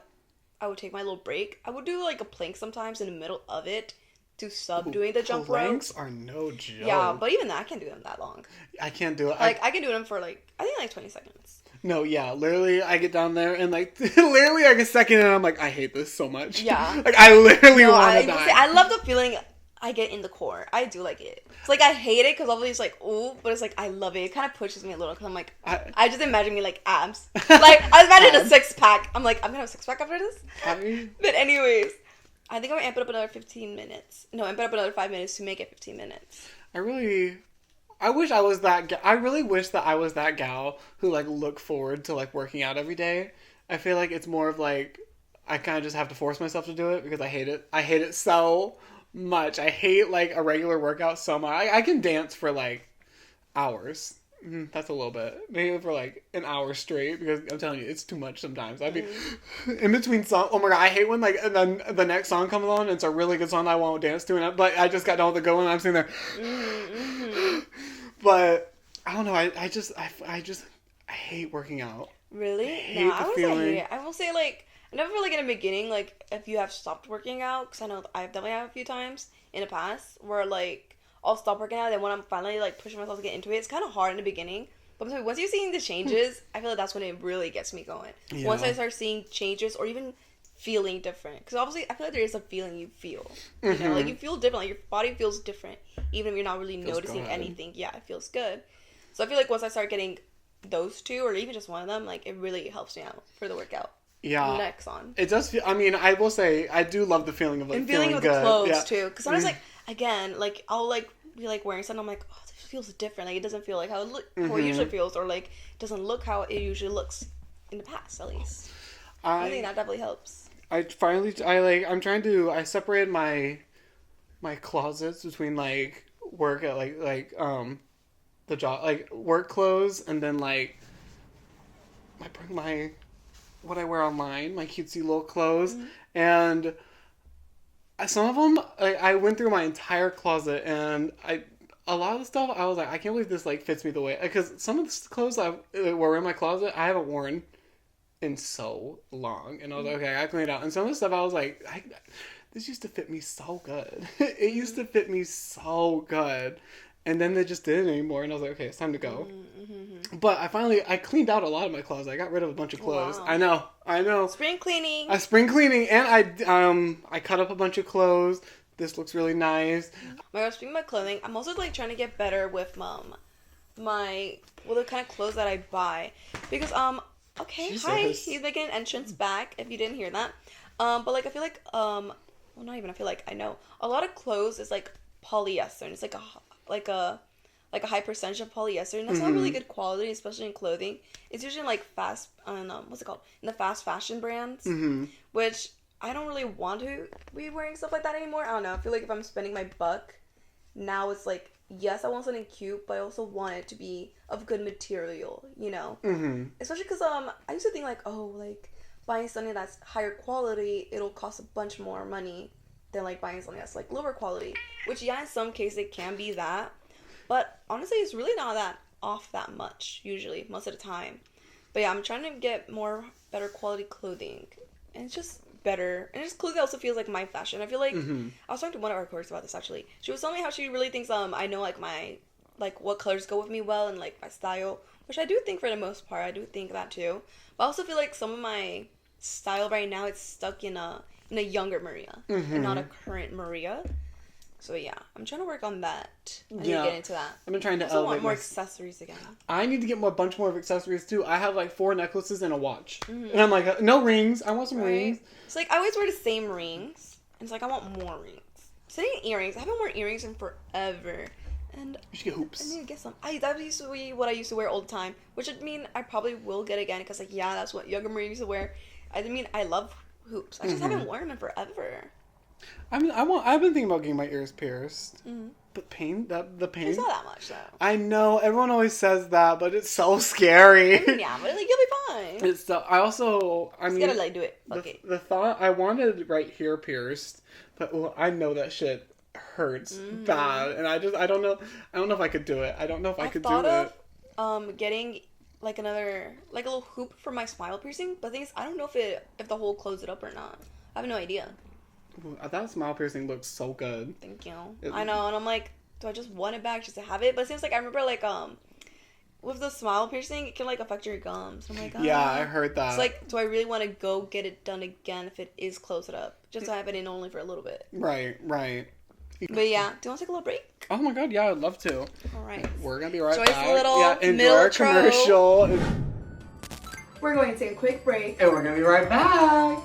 I would take my little break. I would do, like, a plank sometimes in the middle of it to doing the jump rope. Planks are no joke. Yeah, but even that, I can't do them that long. I can't do it. Like, I can do them for, like, I think, like, 20 seconds. No, yeah, literally, I get down there and, like, literally, like, a second and I'm like, I hate this so much. Yeah. Like, I literally want to die. I love the feeling I get in the core. I do like it. It's like, I hate it because obviously it's like, ooh, but it's like, I love it. It kind of pushes me a little because I'm like, I just imagine me, like, abs. Like, I imagine a 6-pack. I'm like, I'm going to have a 6-pack after this? But anyways, I think I'm going to amp it up another 15 minutes. No, amp it up another 5 minutes to make it 15 minutes. I wish I was that I really wish that I was that gal who, like, looked forward to, like, working out every day. I feel like it's more of, like, I kind of just have to force myself to do it because I hate it. I hate it so much. I hate, like, a regular workout so much. I can dance for, like, hours. That's a little bit. Maybe for, like, an hour straight because I'm telling you, it's too much sometimes. I'd be in between songs. Oh my god, I hate when, like, the next song comes on and it's a really good song I won't dance to. But I just got done with it going and I'm sitting there. But I don't know. I hate working out. Really? I wouldn't say I hate it. I will say, like, I never feel like in the beginning, like, if you have stopped working out, because I know I've definitely had a few times in the past where, like, I'll stop working out, and when I'm finally, like, pushing myself to get into it, it's kind of hard in the beginning. But once you're seeing the changes, I feel like that's when it really gets me going. Yeah. Once I start seeing changes or even feeling different. Because obviously, I feel like there is a feeling you feel. You know, like, you feel different. Like, your body feels different. Even if you're not really noticing anything. Yeah, it feels good. So I feel like once I start getting those two, or even just one of them, like, it really helps me out for the workout. Yeah. Next on. It does feel, I mean, I will say, I do love the feeling of, like, and feeling with good. The clothes, too. Because sometimes, like, again, like, I'll, like, be, like, wearing something, I'm like, oh, this feels different. Like, it doesn't feel like how it usually feels, or, like, it doesn't look how it usually looks in the past, at least. I think that definitely helps. I separated my closets between, like, work at, like, the job, like, work clothes, and then, like, I bring my, what I wear online, my cutesy little clothes, and some of them, I went through my entire closet, and a lot of the stuff, I was like, I can't believe this, like, fits me the way, because some of the clothes that were in my closet, I haven't worn in so long, and I was like, okay, I gotta clean it out, and some of the stuff, I was like, this used to fit me so good. It used to fit me so good. And then they just didn't anymore, and I was like, okay, it's time to go. But I cleaned out a lot of my clothes. I got rid of a bunch of clothes. Wow. I know. Spring cleaning. And I cut up a bunch of clothes. This looks really nice. My gosh, speaking of my clothing, I'm also, like, trying to get better with the kind of clothes that I buy. Because, okay, Jesus. Hi, he's making an entrance back, if you didn't hear that. But, like, I feel like, well, not even I feel like, I know. A lot of clothes is, like, polyester, and it's, like a high percentage of polyester, and that's not really good quality, especially in clothing. It's usually in, like, in the fast fashion brands, which I don't really want to be wearing stuff like that anymore. I don't know. I feel like if I'm spending my buck, now it's like, yes, I want something cute, but I also want it to be of good material, you know? Especially because I used to think, like, oh, like, buying something that's higher quality, it'll cost a bunch more money than like buying something that's like lower quality. Which yeah, in some cases it can be that, but honestly, it's really not that off that much usually most of the time. But yeah, I'm trying to get better quality clothing, and it's just better. And just clothing also feels like my fashion. I feel like I was talking to one of our coworkers about this actually. She was telling me how she really thinks I know like my like what colors go with me well and like my style, which I do think for the most part. I do think that too. But I also feel like some of my style right now it's stuck in a younger Maria and not a current Maria. So yeah, I'm trying to work on that. I need to get into that. I've been trying to I also want more accessories again. I need to get a bunch more of accessories too. I have like 4 necklaces and a watch. And I'm like, no rings. I want some rings. It's like I always wear the same rings. And it's like I want more rings. Same earrings. I haven't worn earrings in forever. And you should get hoops. I need to get some. That used to be what I used to wear all the time. Which would mean I probably will get again. Because like, yeah, that's what younger Maria used to wear. I mean, I love hoops. I just haven't worn them in forever. I mean, I've been thinking about getting my ears pierced. But the pain. It's not that much, though. I know. Everyone always says that, but it's so scary. I mean, yeah, but like, you'll be fine. It's so, I mean, gotta like do it. The thought, I wanted right here pierced, but I know that shit hurts bad, and I don't know if I could do it. I don't know if I could do it. Getting like another like a little hoop for my smile piercing, but the thing is, I don't know if the hole closed it up or not. I have no idea. That smile piercing looks so good. Thank you. I know, and I'm like, do I just want it back just to have it? But it seems like I remember like with the smile piercing, it can like affect your gums. I'm like, yeah, I heard that. It's like, do I really want to go get it done again if it is closed up, just to have it in only for a little bit? Right. But yeah, do you want to take a little break? Oh my god, yeah, I'd love to. All right. We're gonna be right back. back. A little enjoy our commercial. We're going to take a quick break. And we're gonna be right back.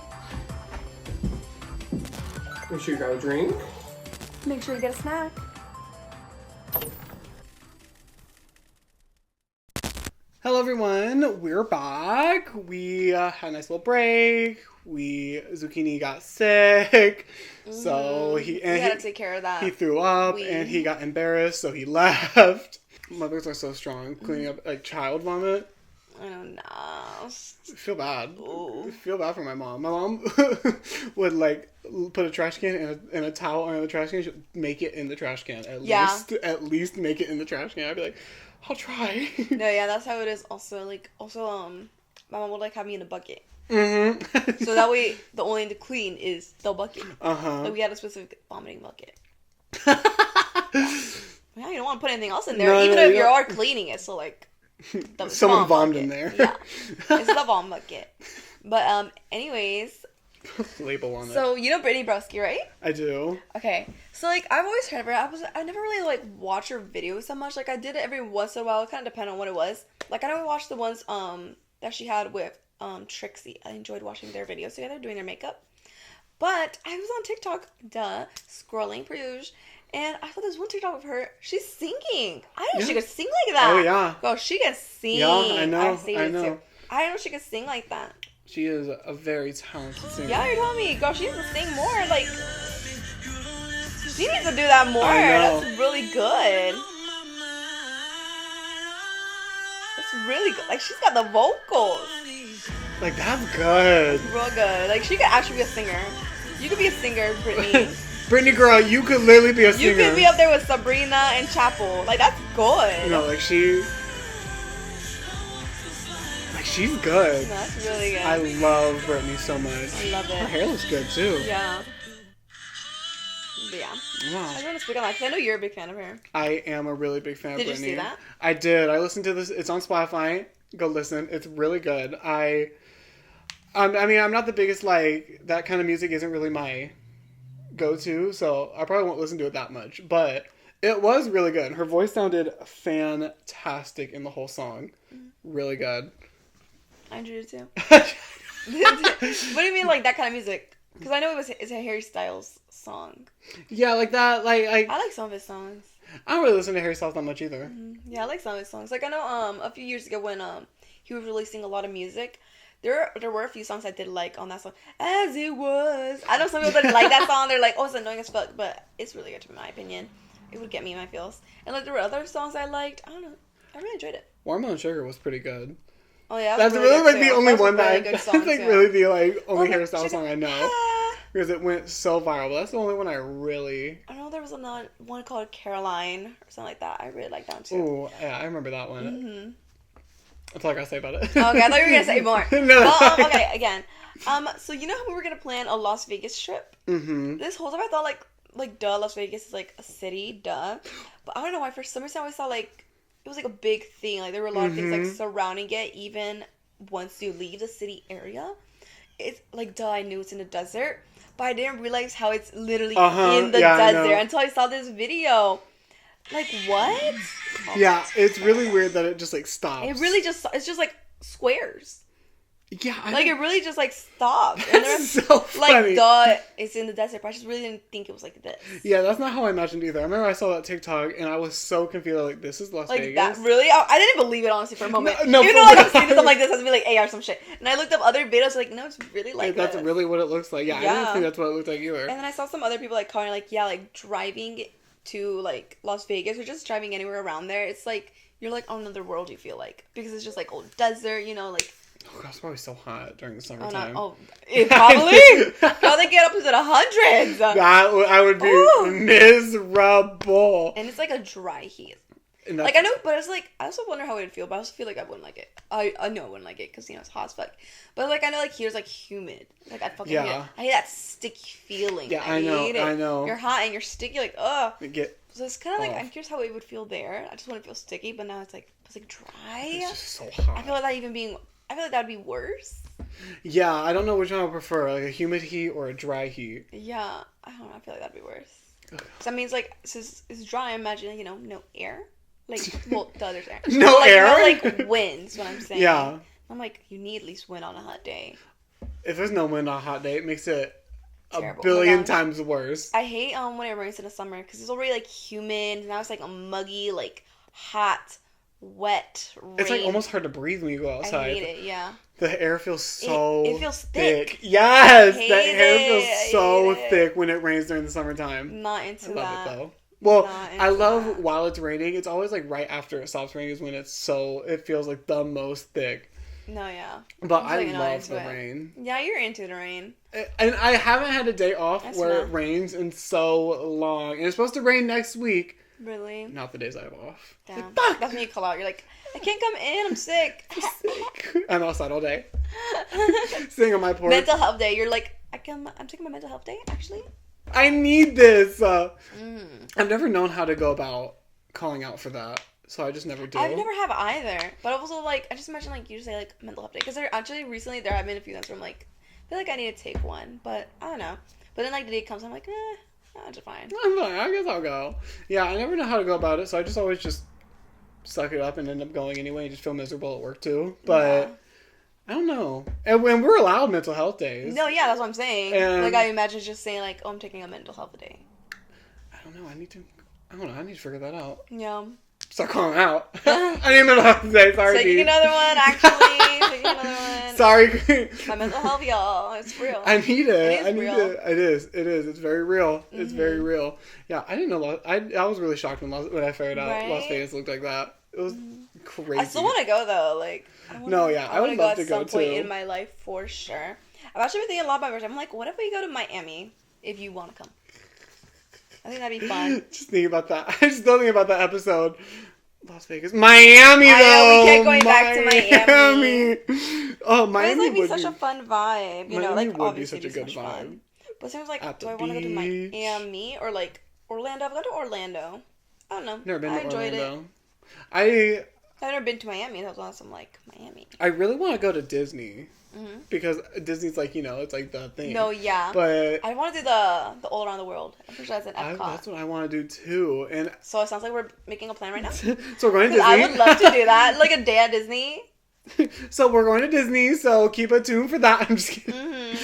Make sure you grab a drink. Make sure you get a snack. Hello everyone, we're back. We had a nice little break. Zucchini got sick, so he had to take care of that. He threw up and he got embarrassed, so he left. Mothers are so strong, cleaning up like child vomit. I don't know. I feel bad. Ooh. I feel bad for my mom. My mom would like put a trash can and a towel under the trash can. She'd make it in the trash can at least make it in the trash can. I'd be like, I'll try. No, yeah, that's how it is. Also, my mom would like have me in a bucket. So that way, the only thing to clean is the bucket. Like we had a specific vomiting bucket. Yeah, you don't want to put anything else in there, even if you are cleaning it. So like. Someone vommed in there. Yeah. It's the vom bucket. But, anyways. Label on it. So, you know Brittany Broski, right? I do. Okay. So, like, I've always heard of her. I never really, like, watched her videos so much. Like, I did it every once in a while. It kind of depended on what it was. Like, I never watched the ones, that she had with, Trixie. I enjoyed watching their videos together, doing their makeup. But, I was on TikTok, scrolling, Peruge. And I thought this one TikTok of her, she's singing. I didn't know she could sing like that. Oh, yeah. Girl, she can sing. Yeah, I know. I know. Too. I didn't know she could sing like that. She is a very talented singer. Yeah, you're telling me. Girl, she needs to sing more. Like, she needs to do that more. I know. That's really good. That's really good. Like, she's got the vocals. Like, that's good. Real good. Like, she could actually be a singer. You could be a singer, Brittany. Brittany, girl, you could literally be a singer. You could be up there with Sabrina and Chapel. Like, that's good. No, she's good. No, that's really good. I love Brittany so much. I love it. Her hair looks good, too. Yeah. But yeah. Wow. I just want to speak on that because I know you're a big fan of her. I am a really big fan of Brittany. Did you see that? I did. I listened to this. It's on Spotify. Go listen. It's really good. I mean, I'm not the biggest, like, that kind of music isn't really my go-to, so I probably won't listen to it that much, but it was really good. Her voice sounded fantastic in the whole song. Really good. I enjoyed it too. What do you mean, like, that kind of music? Because I know it's a Harry Styles song. Yeah, like that, like I like some of his songs. I don't really listen to Harry Styles that much either. Yeah, I like some of his songs. Like, I know a few years ago when he was releasing a lot of music, there were a few songs I did like on that song. As It Was. I know some people didn't like that song. They're like, oh, it's annoying as fuck. But it's really good in my opinion. It would get me in my feels. And like there were other songs I liked. I don't know. I really enjoyed it. Watermelon Sugar was pretty good. Oh yeah, that's really like the only one that that's like really the like only hairstyle song I know because it went so viral. But that's the only one I really. I know there was another one called Caroline or something like that. I really like that one too. Oh yeah, I remember that one. Mm-hmm. That's all I gotta say about it. Okay, I thought you were gonna say more. No. Well, okay, again. So you know how we were gonna plan a Las Vegas trip? Mm-hmm. This whole time I thought like duh, Las Vegas is like a city, duh. But I don't know why for some reason I always thought like it was like a big thing. Like there were a lot of things like surrounding it. Even once you leave the city area, it's like duh. I knew it's in the desert, but I didn't realize how it's literally in the desert until I saw this video. Like what? Yeah, it's really weird that it just like stops. It's just like squares. Yeah, it really just like stopped. And that's so funny. Like duh, it's in the desert, but I just really didn't think it was like this. Yeah, that's not how I imagined either. I remember I saw that TikTok and I was so confused. Like this is Las Vegas. Like that really? I didn't believe it honestly for a moment. No, even though like I've seen something like this has to be like AR or some shit. And I looked up other videos like no, it's really like that's really what it looks like. Yeah, I didn't think that's what it looked like either. And then I saw some other people like calling like yeah, like driving to like Las Vegas or just driving anywhere around there. It's like you're like on another world. You feel like because it's just like old desert, you know, like. Oh god, it's probably so hot during the summertime. It probably. How they get up to the hundreds? I would be miserable. And it's like a dry heat. Like I know, but it's like I also wonder how it would feel. But I also feel like I wouldn't like it. I know I wouldn't like it because you know it's hot as fuck. But like I know like here's like humid. Like I fucking hate it. I hate that sticky feeling. Yeah, I know. hate it. I know. You're hot and you're sticky. Like ugh. So it's kind of like I'm curious how it would feel there. I just want to feel sticky, but now it's like dry. It's just so hot. I feel like that would be worse. Yeah, I don't know which one I would prefer, like a humid heat or a dry heat. Yeah, I don't know. I feel like that'd be worse. So that means like since it's dry, imagine you know no air. Like well, there's air. No air. No like winds. What I'm saying. Yeah. I'm like you need at least wind on a hot day. If there's no wind on a hot day, it makes it terrible. A billion times worse. I hate when it rains in the summer because it's already like humid. And now it's like a muggy, like hot. Wet rain. It's like almost hard to breathe when you go outside. I hate it, yeah. The air feels so it feels thick. Yes! The air feels so thick when it rains during the summertime. Not into that. I love it though. Well, I love while it's raining, it's always like right after it stops raining is when it feels like the most thick. No, yeah. But I love the rain. Yeah, you're into the rain. And I haven't had a day off where it rains in so long. And it's supposed to rain next week. Really? Not the days I have off. Damn. Like, fuck! That's when you call out. You're like, I can't come in. I'm sick. I'm outside all day. Sitting on my porch. Mental health day. You're like, I'm taking my mental health day, actually. I need this. I've never known how to go about calling out for that. So I just never do. I've never have either. But also, like, I just imagine, like, you just say, like, mental health day. Because recently, there have been a few times where I'm like, I feel like I need to take one. But I don't know. But then, like, the day comes, I'm like, I'm just fine. I'm fine. I guess I'll go. Yeah, I never know how to go about it, so I just always just suck it up and end up going anyway and just feel miserable at work too. But I don't know. And when we're allowed mental health days. No, yeah, that's what I'm saying. And like I imagine just saying like, oh, I'm taking a mental health day. I don't know. I need to figure that out. Yeah. Start calling out. I need a mental health day. Sorry, taking another one, actually. Taking another one. Sorry. My mental health, y'all. It's real. I need it. It is real. It is. It's very real. It's very real. Yeah, I didn't know. I was really shocked when I figured out Las Vegas looked like that. It was crazy. I still want to go though. Like, I would love to go at some point in my life for sure. I've actually been thinking a lot about it. I'm like, what if we go to Miami? If you want to come. I think that'd be fun. Just thinking about that. I just don't think about that episode. Las Vegas. Miami, though! I know, we kept going back to Miami. Oh, Miami would be such a fun vibe. You know, like, would be such a good vibe. Fun. But it seems like, do I want to go to Miami or, like, Orlando? I've gone to Orlando. I don't know. Never been to enjoyed Orlando. I've never been to Miami. That was awesome. Like, Miami. I really want to go to Disney. Because Disney's like, you know, it's like the thing. No, yeah. But I want to do the all around the world. I'm pretty sure that's an Epcot. That's what I want to do too. And so it sounds like we're making a plan right now. So we're going to Disney. I would love to do that. Like a day at Disney. So we're going to Disney, so keep it tuned for that. I'm just kidding.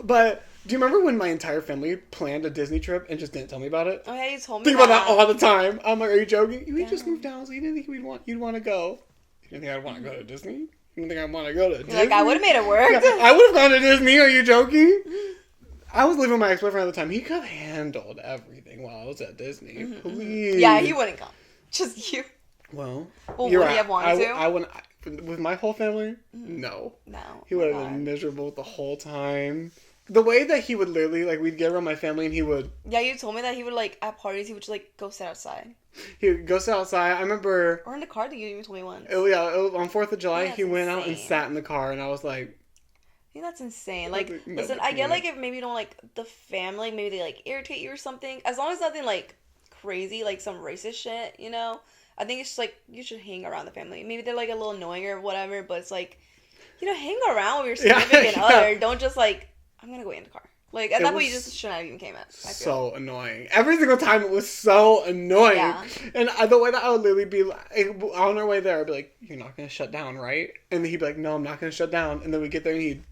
But do you remember when my entire family planned a Disney trip and just didn't tell me about it? Oh yeah, you told me. Think about that all the time. I'm like, are you joking? We just moved down, so you didn't think you'd want to go. You didn't think I'd want to go to Disney? You didn't think I'd want to go to Disney? Like, I would have made it work. Yeah, I would have gone to Disney. Are you joking? I was living with my ex-boyfriend at the time. He could have handled everything while I was at Disney. Please. Yeah, he wouldn't come. Just you. Well, you're right. Would he have wanted to? I wouldn't. with my whole family, no. No. He would have been miserable the whole time. The way that he would literally, like, we'd get around my family and he would... Yeah, you told me that he would, like, at parties, he would just, like, go sit outside. He would go sit outside. I remember... Or in the car that you even told me once. On 4th of July, he went insane. out and sat in the car, and I was like... I think that's insane. Like, listen, I get, like, if maybe you don't like the family, maybe they, like, irritate you or something. As long as nothing, like, crazy, like, some racist shit, you know? I think it's just, like, you should hang around the family. Maybe they're, like, a little annoying or whatever, but it's, like, you know, hang around with your significant other. Don't just, like, I'm gonna go in the car. Like, at that point, you just shouldn't have even came at. So annoying. Every single time it was so annoying. Yeah. And the way that I would literally be, like, on our way there, I'd be like, you're not going to shut down, right? And then he'd be like, no, I'm not going to shut down. And then we get there and he'd...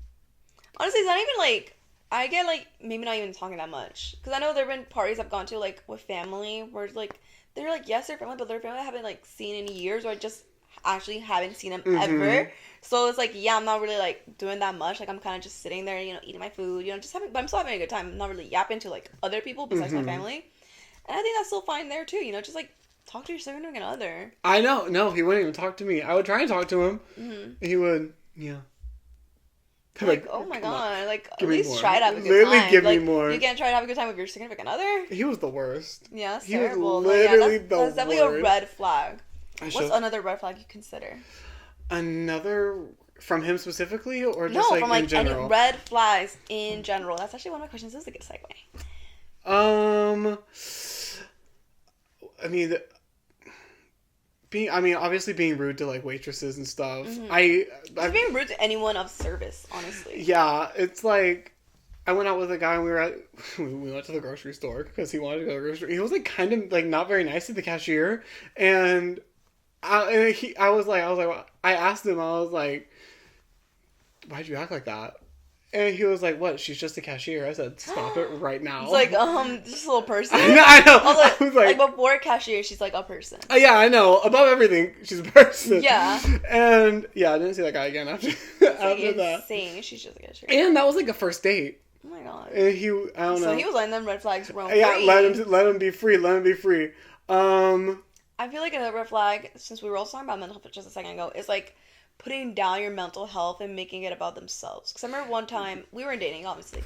Honestly, it's not even, like, I get, like, maybe not even talking that much. Because I know there have been parties I've gone to, like, with family, where, like, they're, like, yes, they're family, but they're family I haven't, like, seen in years, or I just actually haven't seen them ever. So it's like, yeah, I'm not really, like, doing that much. Like, I'm kind of just sitting there, you know, eating my food, you know, just having, but I'm still having a good time. I'm not really yapping to, like, other people besides my family. And I think that's still fine there, too, you know, just, like, talk to your significant other. I know. No, he wouldn't even talk to me. I would try and talk to him. He would, yeah. Like, oh my god, like, at least try to have a good time. Literally give me more. You can't try to have a good time with your significant other? He was the worst. Yeah, that's he terrible. was literally the worst. That's definitely a red flag. What's another red flag you consider? Another from him specifically, or just from in general? Any red flags in general. That's actually one of my questions. This is a good segue. Obviously being rude to, like, waitresses and stuff. Being rude to anyone of service, honestly. Yeah, it's like I went out with a guy and we went to the grocery store because he wanted to go to the grocery. He was, like, kind of, like, not very nice to the cashier, and I asked him, I was like, why'd you act like that? And he was like, what? She's just a cashier. I said, stop it right now. It's like, just a little person. I know. I was like, before a cashier, she's like a person. Yeah, I know. Above everything, she's a person. Yeah. And, yeah, I didn't see that guy again after that. Insane. She's just a cashier. And that was, like, a first date. Oh my god. And I don't know. So he was letting them red flags roam free. Yeah, let him be free. Let him be free. I feel like another red flag, since we were also talking about mental health just a second ago, is, like, putting down your mental health and making it about themselves. Because I remember one time, we were dating, obviously,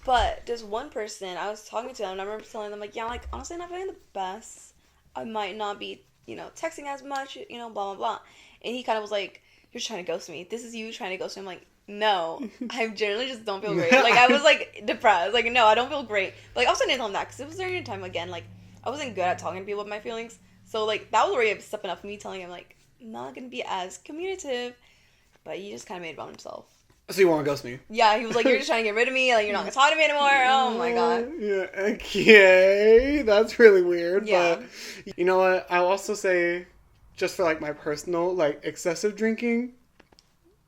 but there's one person, I was talking to them, and I remember telling them, like, yeah, like, honestly, I'm not feeling the best. I might not be, you know, texting as much, you know, blah, blah, blah. And he kind of was like, you're trying to ghost me. This is you trying to ghost me. I'm like, no, I generally just don't feel great. Like, I was, like, depressed. Like, no, I don't feel great. But, like, I also didn't tell him that, because it was during a time, again, like, I wasn't good at talking to people about my feelings. So, like, that was already a step enough for me telling him, like, I'm not going to be as communicative. But he just kind of made it about himself. So you want to ghost me? Yeah, he was like, you're just trying to get rid of me. Like, you're not going to talk to me anymore. Oh, my God. Yeah, okay. That's really weird. Yeah. But you know what? I'll also say, just for, like, my personal, like, excessive drinking,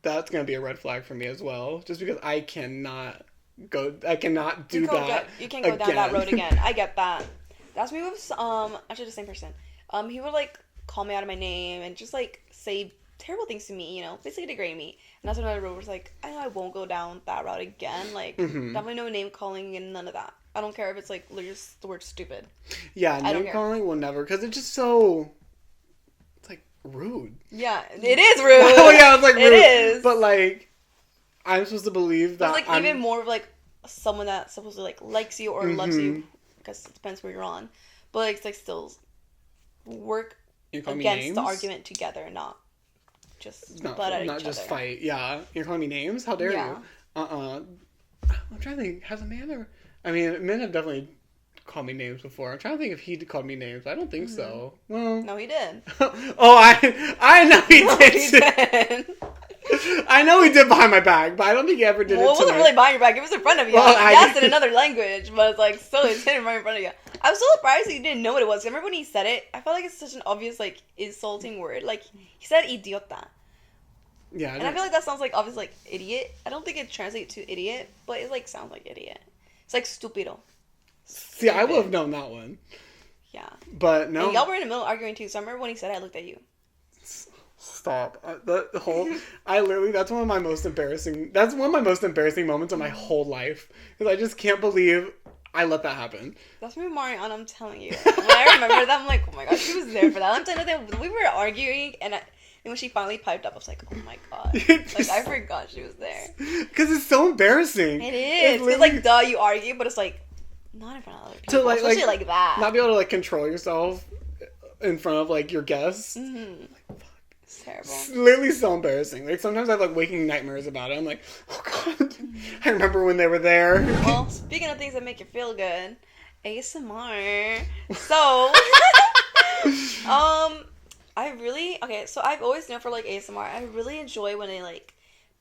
that's going to be a red flag for me as well. Just because I cannot do that. You can't go down that road again. I get that. That's me with, actually the same person. He would, like, call me out of my name and just, like, say terrible things to me, you know, basically degrade me. And that's another road where it's like, I know I won't go down that route again. Like, definitely no name calling and none of that. I don't care if it's, like, just the word stupid. Yeah, name calling will never, because it's just so, it's, like, rude. Yeah, it is rude. Oh, yeah, it's, like, rude. It is. But, like, I'm supposed to believe that it's, like, even more of, like, someone that supposedly, like, likes you or loves you, because it depends where you're on. But, like, it's, like, still work against the argument together, not just butt at each other. Not just fight. Yeah. You're calling me names? How dare you? I'm trying to think. Has a man ever... I mean, men have definitely called me names before. I'm trying to think if he called me names. I don't think so. Well... No, he did. Oh, I know he did. I know he did behind my back, but I don't think he ever did it it wasn't really behind your back. It was in front of you. Well, yes, in another language, but it's like still it's hidden right in front of you. I was so surprised that you didn't know what it was. I remember when he said it, I felt like it's such an obvious, like, insulting word. Like, he said idiota. Yeah. And I feel like that sounds like, obviously, like, idiot. I don't think it translates to idiot, but it, like, sounds like idiot. It's like stupido. See, I would have known that one. Yeah. But no. And y'all were in the middle arguing, too, so I remember when he said it, I looked at you. Stop. The whole... that's one of my most embarrassing... That's one of my most embarrassing moments of my whole life. Because I just can't believe I let that happen. That's me, Mariana, I'm telling you. When I remember that, I'm like, oh my gosh, she was there for that. I'm telling you, we were arguing, and it when she finally piped up, I was like, oh my god. Like, I forgot she was there. Because it's so embarrassing. It is. Because, like, duh, you argue, but it's like, not in front of other people. To, especially like that. Not be able to, like, control yourself in front of, like, your guests. Mm-hmm. Like, fuck. It's terrible. It's literally so embarrassing. Like, sometimes I have, like, waking nightmares about it. I'm like, oh god. Mm-hmm. I remember when they were there. Well, speaking of things that make you feel good, ASMR. So, so I've always known for, like, ASMR, I really enjoy when they, like,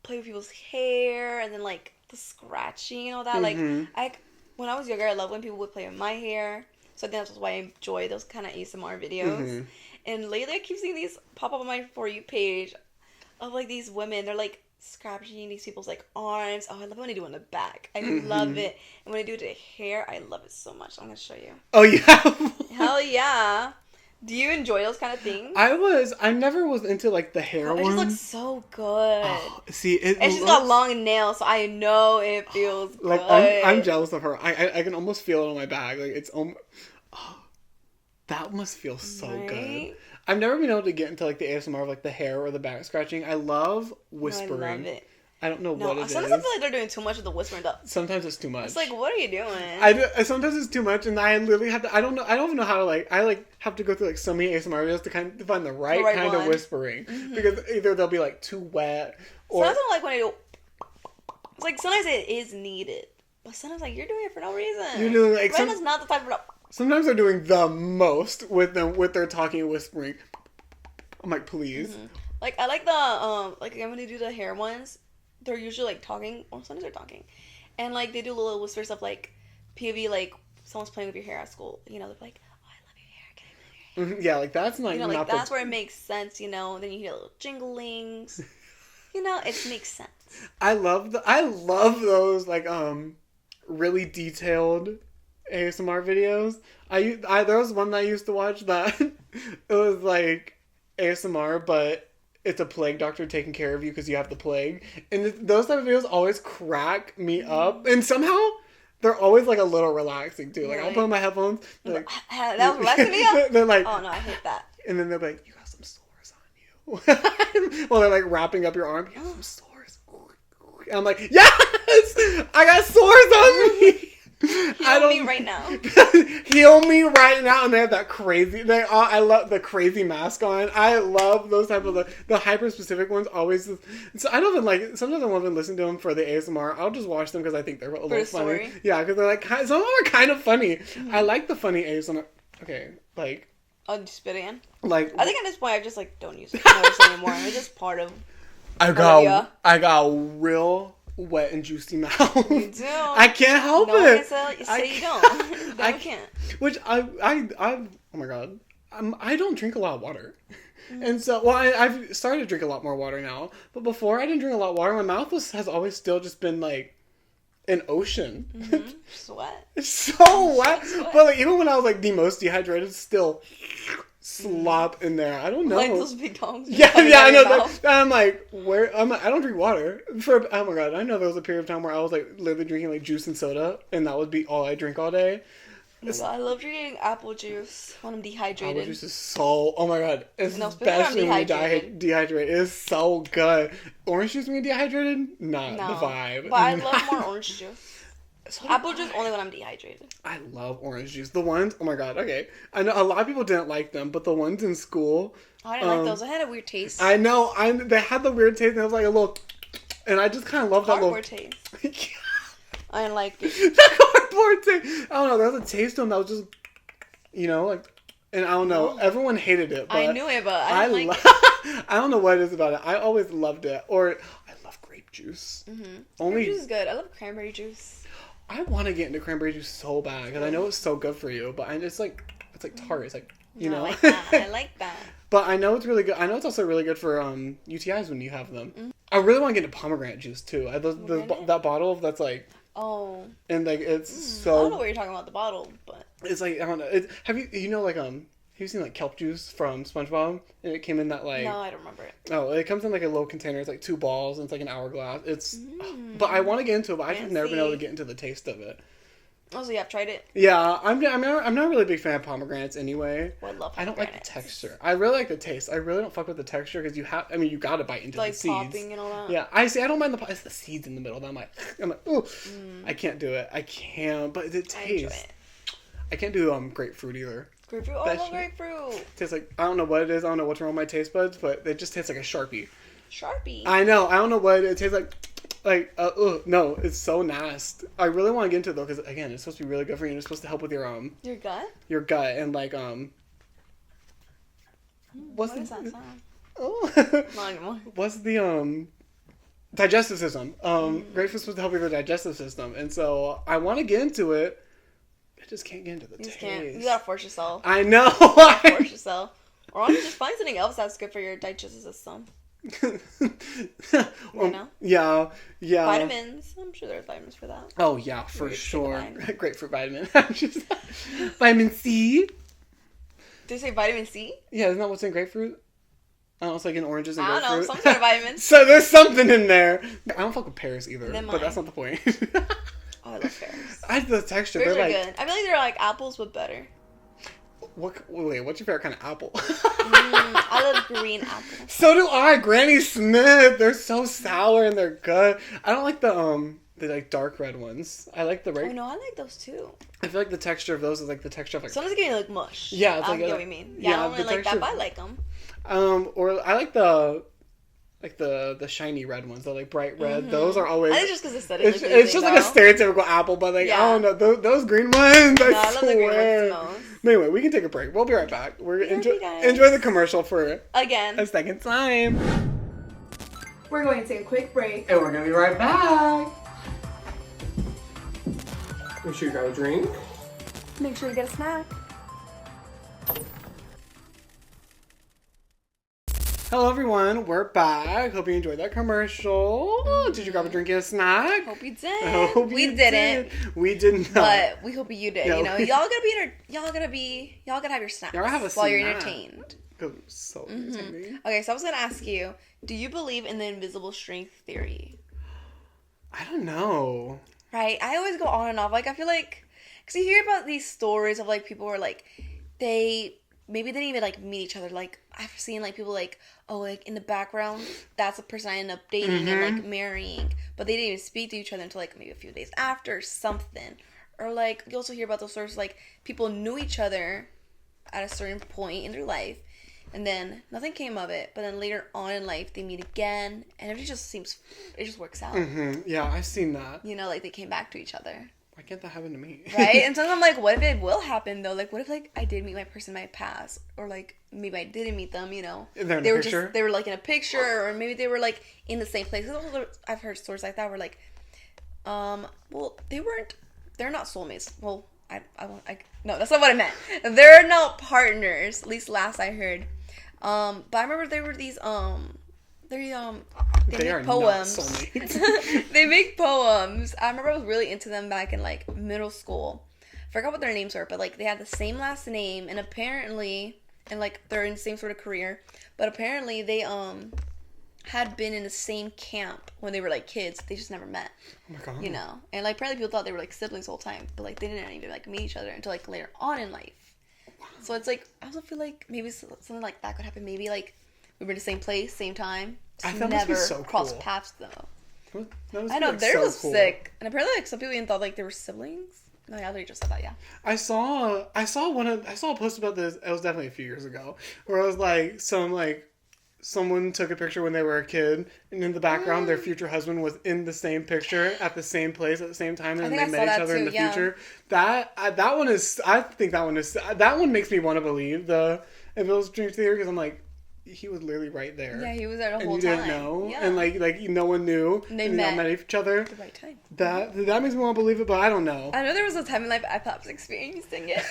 play with people's hair and then, like, the scratching and all that. Mm-hmm. Like, when I was younger, I loved when people would play with my hair. So I think that's why I enjoy those kind of ASMR videos. Mm-hmm. And lately I keep seeing these pop up on my For You page of, like, these women. They're, like, scratching these people's, like, arms. Oh, I love when they do it on the back. I love it. And when they do it to hair, I love it so much. I'm going to show you. Oh, yeah? Hell yeah. Do you enjoy those kind of things? I never was into, like, the hair ones. It just looks so good. Oh, see, and she's got long nails, so I know it feels like, good. I'm jealous of her. I can almost feel it on my back. Like, it's that must feel so good. I've never been able to get into, like, the ASMR of, like, the hair or the back scratching. I love whispering. I love it. I don't know what it is. Sometimes I feel like they're doing too much of the whispering stuff. Sometimes it's too much. It's like, what are you doing? Sometimes it's too much, and I literally have to. I don't even know how to, like. I, like, have to go through, like, so many ASMR videos to find the right kind of whispering, because either they'll be, like, too wet, or sometimes I like when they do. It's like sometimes it is needed, but sometimes like you're doing it for no reason. You're doing like Brandon's not the type of. Sometimes they're doing the most with their talking and whispering. I'm like, please. Mm-hmm. Like I like the like when they do the hair ones. They're usually, like, talking, or sometimes they're talking. And, like, they do little whisper stuff, like, POV, like, someone's playing with your hair at school. You know, they're like, oh, I love your hair. Can I play with your hair? Yeah, like, that's not, you know, like, that's where it makes sense, you know. And then you hear little jinglings. You know, it makes sense. I love those, like, really detailed ASMR videos. There was one that I used to watch that it was, like, ASMR, but it's a plague doctor taking care of you because you have the plague. And those type of videos always crack me up. And somehow, they're always, like, a little relaxing, too. Like, I'll put on my headphones. Like, that was relaxing me up? They're like... Oh, no, I hate that. And then they're like, you got some sores on you. Well, they're, like, wrapping up your arm. You got some sores. And I'm like, yes! I got sores on me! Heal me right now. Heal me right now. And they have that crazy. I love the crazy mask on. I love those type of the hyper specific ones. Always. So I don't even like. Sometimes I won't even listen to them for the ASMR. I'll just watch them because I think they're a little funny. Story? Yeah, because they're like some of them are kind of funny. Mm-hmm. I like the funny ASMR. Okay, like. Oh, you spit in? Like. I think at this point I just like don't use it anymore. It's just part of. I got real wet and juicy mouth. You do. I can't help it. Say you don't. I can't. Which oh my god, I don't drink a lot of water, and so I've started to drink a lot more water now. But before I didn't drink a lot of water. My mouth has always still just been like an ocean. Mm-hmm. Sweat. It's so wet. But like even when I was like the most dehydrated, still slop in there. I don't know. Like those big tongs. Yeah, I know. I'm like, I don't drink water. Oh my god, I know there was a period of time where I was like literally drinking like juice and soda, and that would be all I drink all day. Oh my god, I love drinking apple juice when I'm dehydrated. Apple juice is so, oh my god, especially when you're dehydrated. It is so good. Orange juice when you're dehydrated? Not the vibe. But I love more orange juice. Apple juice only when I'm dehydrated. I love orange juice. The ones, oh my god, okay. I know a lot of people didn't like them, but the ones in school. Oh, I didn't like those. They had a weird taste. I know. They had the weird taste, and it was like a little, and I just kind of love that little taste. I didn't like it. The cardboard taste. I don't know. There was a taste to them that was just, you know, like, and I don't know. Oh. Everyone hated it, but I knew it, but I didn't like it. I don't know what it is about it. I always loved it. Or I love grape juice. Mm-hmm. Grape juice is good. I love cranberry juice. I want to get into cranberry juice so bad because I know it's so good for you, but it's like tart. It's like, you know. I like that. But I know it's really good. I know it's also really good for UTIs when you have them. Mm-hmm. I really want to get into pomegranate juice too. That bottle that's like. Oh. And like it's so. I don't know what you're talking about the bottle, but. It's like I don't know. Have you seen like kelp juice from SpongeBob? And it came in that like. No, I don't remember it. Oh, it comes in like a little container. It's like 2 balls and it's like an hourglass. It's. But I want to get into it, but I've just never been able to get into the taste of it. Oh, so you have tried it? Yeah, I'm not really a big fan of pomegranates anyway. Well, I love pomegranates. I don't like the texture. I really like the taste. I really don't fuck with the texture because you gotta bite into the seeds. Like popping and all that. Yeah, I don't mind it's the seeds in the middle that I'm like, ooh, I can't do it. I can't, but the taste. I can't do grapefruit either. Grapefruit? Oh, I love grapefruit. Tastes like, I don't know what it is. I don't know what's wrong with my taste buds, but it just tastes like a Sharpie. Sharpie? I know. I don't know what it tastes like. No, it's so nasty. I really want to get into it though, because again, it's supposed to be really good for you. And it's supposed to help with your gut. Your gut and what does that sound? Oh, Not anymore. What's the digestive system? Grapefruit's supposed to help with your digestive system, and so I want to get into it. I just can't get into the taste. You gotta force yourself. I know. Force yourself, or honestly, just find something else that's good for your digestive system. Yeah. Vitamins. I'm sure there's vitamins for that. Oh yeah, for sure. Grapefruit vitamin. Vitamin C. Did you say vitamin C? Yeah, isn't that what's in grapefruit? I don't know, it's like in oranges and grapefruit. I don't know, some sort of vitamins. So there's something in there. I don't fuck with pears either, but that's not the point. Oh, I love pears. I like the texture. Pears they're are good. I feel like they're like apples, but better. What's your favorite kind of apple? I love green apples. So do I. Granny Smith. They're so sour and they're good. I don't like the like dark red ones. I like the Oh no, I like those too. I feel like the texture of those is like the texture of like. Sometimes give me like mush. Yeah, it's I like get what you mean. Yeah, I don't really like that, but I like them. Or I like the shiny red ones, the like bright red. Mm-hmm. Those are always. I think just because aesthetically. It's just like a stereotypical apple, but like I don't know those green ones. I love the green ones the most. Anyway, we can take a break. We'll be right back. We're enjoy the commercial for a second time. We're going to take a quick break, and we're gonna be right back. Make sure you grab a drink. Make sure you get a snack. Hello everyone, we're back. Hope you enjoyed that commercial. Did you grab a drink and a snack? Hope you did. We didn't. We did not. But we hope you did. Yeah, y'all gotta have your snacks while you're entertained. So entertaining. Okay, so I was gonna ask you, do you believe in the invisible strength theory? I don't know. Right? I always go on and off. Like, I feel like, because you hear about these stories of, like, people where, like, maybe they didn't even, like, meet each other. Like, I've seen, like, people, like, oh, like, in the background, that's the person I ended up dating and, like, marrying. But they didn't even speak to each other until, like, maybe a few days after or something. Or, like, you also hear about those stories, like, people knew each other at a certain point in their life. And then nothing came of it. But then later on in life, they meet again. And it just works out. Mm-hmm. Yeah, I've seen that. You know, like, they came back to each other. Why can't that happen to me? Right? And sometimes I'm like, what if it will happen, though? Like, what if, like, I did meet my person in my past? Or, like, maybe I didn't meet them, you know? They're in a picture? They were, like, in a picture. Or maybe they were, like, in the same place. I've heard stories like that where, like, well, they're not soulmates. Well, no, that's not what I meant. They're not partners. At least last I heard. But I remember there were these, they make poems. Not soulmates. They make poems. I remember I was really into them back in, like, middle school. I forgot what their names were, but, like, they had the same last name, and apparently, and, like, they're in the same sort of career, but apparently they, had been in the same camp when they were, like, kids. They just never met. Oh my God. You know? And, like, apparently people thought they were, like, siblings the whole time, but, like, they didn't even, like, meet each other until, like, later on in life. So it's like, I also feel like maybe something like that could happen. Maybe, like, we were in the same place, same time. Just never crossed paths, though. I know, they're just sick. And apparently, like, some people even thought, like, they were siblings. No, yeah, they just said that, yeah. I saw a post about this, it was definitely a few years ago, where it was, like, someone took a picture when they were a kid, and in the background, their future husband was in the same picture at the same place at the same time, and they met each other in the future. That one makes me want to believe the invisible strength theory, because I'm like, he was literally right there. Yeah, he was there the whole time. And you didn't know, and like no one knew. And they met each other at the right time. That makes me want to believe it, but I don't know. I know there was a time in life I thought I was experiencing it.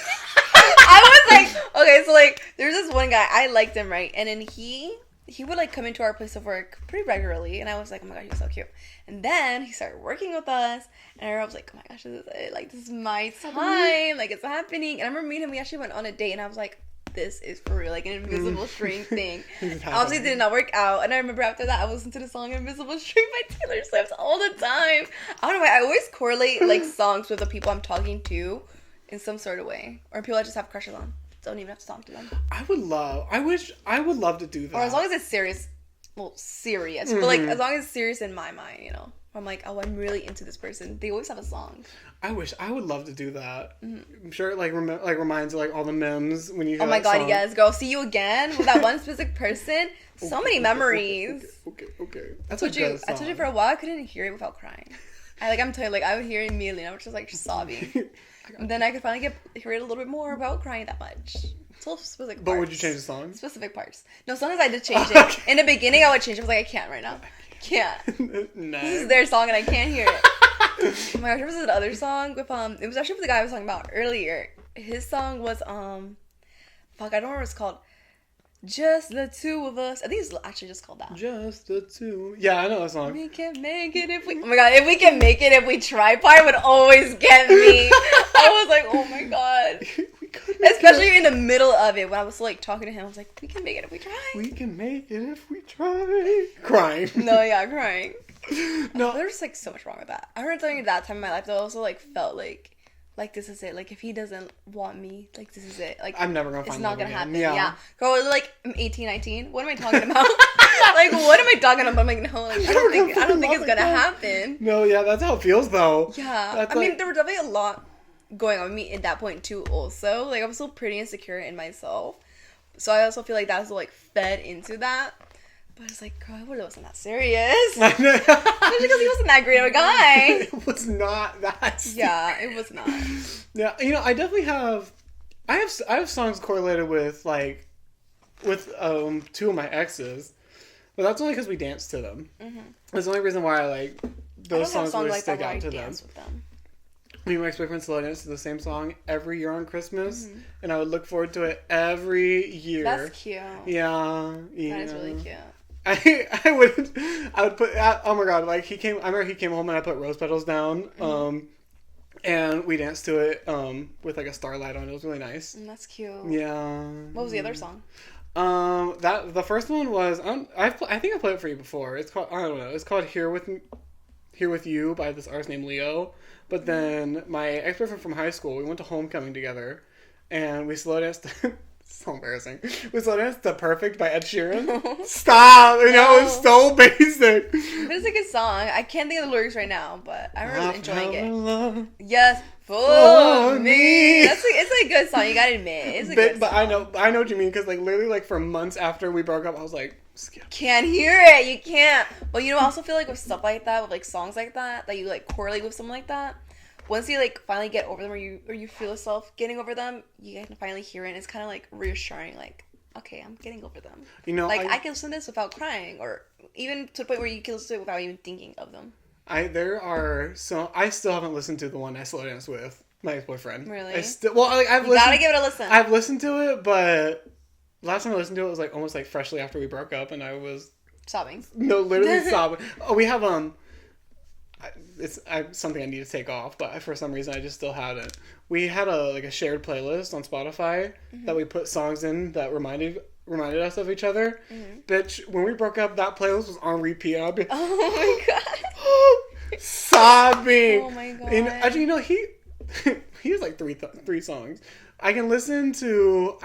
I was like, okay, so like, there's this one guy, I liked him, right? And then he would, like, come into our place of work pretty regularly, and I was like, oh my gosh, he's so cute. And then he started working with us, and I was like, oh my gosh, this is it. Like, this is my time. Like, it's happening. And I remember meeting him, we actually went on a date, and I was like, this is for real, like an invisible string thing. Obviously, it did not work out. And I remember after that, I listened to the song Invisible String by Taylor Swift all the time. I don't know why. I always correlate, like, songs with the people I'm talking to in some sort of way. Or people I just have crushes on. Don't even have to talk to them. I would love to do that. Or as long as it's serious. Well, serious. But, like, as long as it's serious in my mind, you know. I'm like, oh, I'm really into this person. They always have a song. I would love to do that. I'm sure it, like, reminds of, like, all the memes when you hear oh my that god, song. yes, girl. See you again with that one specific person. So many memories. Okay. I told you for a while I couldn't hear it without crying. I'm telling you, like, I would hear it immediately and I was just, like, sobbing. And then I could finally hear it a little bit more without crying that much. So specific parts. But would you change the song? Specific parts. No, sometimes I did change it. In the beginning, I would change it. I was like, I can't right now. Can't. No. This is their song and I can't hear it. Oh my gosh, there was another song with it was actually with the guy I was talking about earlier. His song was fuck, I don't know what it's called. Just the two of us. I think it's actually just called that. Just the two. Yeah, I know that song. We can make it if we. Oh my god, if we can make it if we try part would always get me. I was like, oh my god. Especially in the middle of it when I was like talking to him, I was like, we can make it if we try. We can make it if we try. Crying. No, yeah, crying. No, there's like so much wrong with that. I remember telling you that time in my life that I also like felt like this is it. Like if he doesn't want me, like this is it. Like I'm never gonna find. It's not gonna happen. Yeah. Yeah. Girl, like I'm 18, 19. What am I talking about? Like what am I talking about? I'm like no, like I don't think it's gonna happen. No, yeah, that's how it feels though. Yeah. I mean, there were definitely a lot going on with me at that point too. Also, like I was still pretty insecure in myself, so I also feel like that's like fed into that. But it's like, girl, it wasn't that serious. Especially because he wasn't that great of a guy. It was not that serious. Yeah, it was not. Yeah, you know, I definitely have. I have songs correlated with two of my exes, but that's only because we danced to them. Mm-hmm. That's the only reason why I like those songs really stick out to them. Me and my ex-boyfriend slow dance to the same song every year on Christmas, and I would look forward to it every year. That's cute. Yeah. That is really cute. I would put, oh my god, like I remember he came home and I put rose petals down, and we danced to it, with like a starlight on. It was really nice. That's cute. Yeah. What was the other song? The first one was, I think I played it for you before. It's called, I don't know, it's called Here With You by this artist named Leo. But then my ex-boyfriend from high school, we went to homecoming together, and we slow danced. So embarrassing. We slow danced to Perfect by Ed Sheeran. Stop! You know, it's so basic. But it's a good song. I can't think of the lyrics right now, but I remember enjoying it. Love. Yes, for me. It's a good song. You gotta admit, it's a good song. But I know what you mean, because like literally like for months after we broke up, I was like, skip. Can't hear it. You can't. But you know, I also feel like with stuff like that, with like songs like that you like correlate with something like that. Once you like finally get over them, or you feel yourself getting over them, you can finally hear it. And it's kind of like reassuring, like, okay, I'm getting over them. You know, like I can listen to this without crying, or even to the point where you can listen to it without even thinking of them. I still haven't listened to the one I slow danced with my ex-boyfriend. Really? You gotta give it a listen. I've listened to it, but last time I listened to it was like almost like freshly after we broke up, and I was sobbing. No, literally sobbing. Oh, we have it's something I need to take off, but for some reason I just still haven't. We had a shared playlist on Spotify that we put songs in that reminded us of each other. Bitch, when we broke up, that playlist was on repeat, and I'd be oh my god, sobbing. Oh my god. And actually, you know, he has like three songs. I can listen to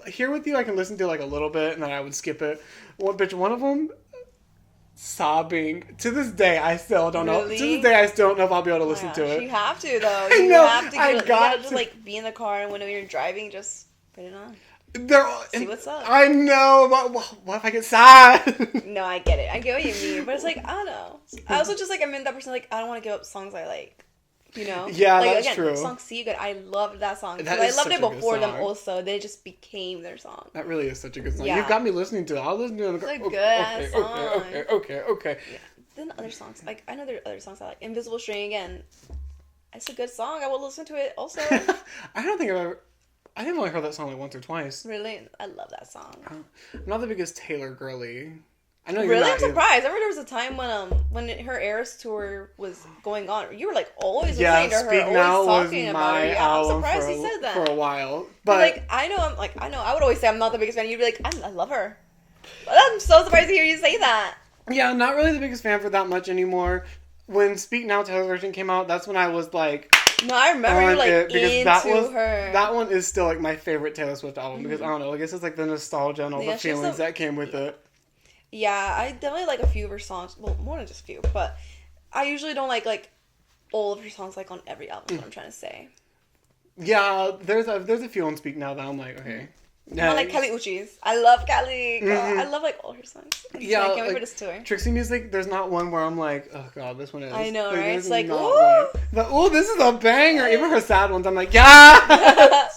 Here With You. I can listen to like a little bit, and then I would skip it. One of them. Sobbing. To this day, I still don't know. Really? To this day, I still don't know if I'll be able to listen to it. You have to, though. You have to. You gotta just like be in the car, and when you're driving, just put it on. See what's up. I know. What if I get sad? No, I get it. I get what you mean, but it's like I don't know. I also just like I'm in that person like I don't want to give up songs I like. You know? Yeah, like, that's again, true. The song See You Good. I loved that song. I loved it before them also. Then it just became their song. That really is such a good song. Yeah. You've got me listening to it. I'll listen to it. It's a good song. Okay. Yeah. Then other songs. Like, I know there are other songs I like. Invisible String, again. It's a good song. I will listen to it also. I've only heard that song like once or twice. Really? I love that song. I'm not the biggest Taylor girly. I know really? I'm surprised. I remember there was a time when her Eras tour was going on. You were like always listening to her, Speak Now always talking about her. Yeah, I'm surprised you said that for a while. But like I know. I would always say I'm not the biggest fan. You'd be like, I love her. But I'm so surprised to hear you say that. Yeah, I'm not really the biggest fan for that much anymore. When Speak Now Taylor's version came out, that's when I was like, no, I remember you like into her. That one is still like my favorite Taylor Swift album because I don't know, I guess it's like the nostalgia and all the feelings that came with it. Yeah, I definitely like a few of her songs. Well, more than just a few, but I usually don't like all of her songs like on every album. Is what I'm trying to say. Yeah, there's a few on Speak Now that I'm like, okay. I like Kelly Uchis. I love Kelly. I love like all her songs. Yeah, I can't wait for this tour. Trixie music, there's not one where I'm like, oh god, this one is. I know, right? It's like, ooh, this is a banger. Even her sad ones, I'm like, yeah,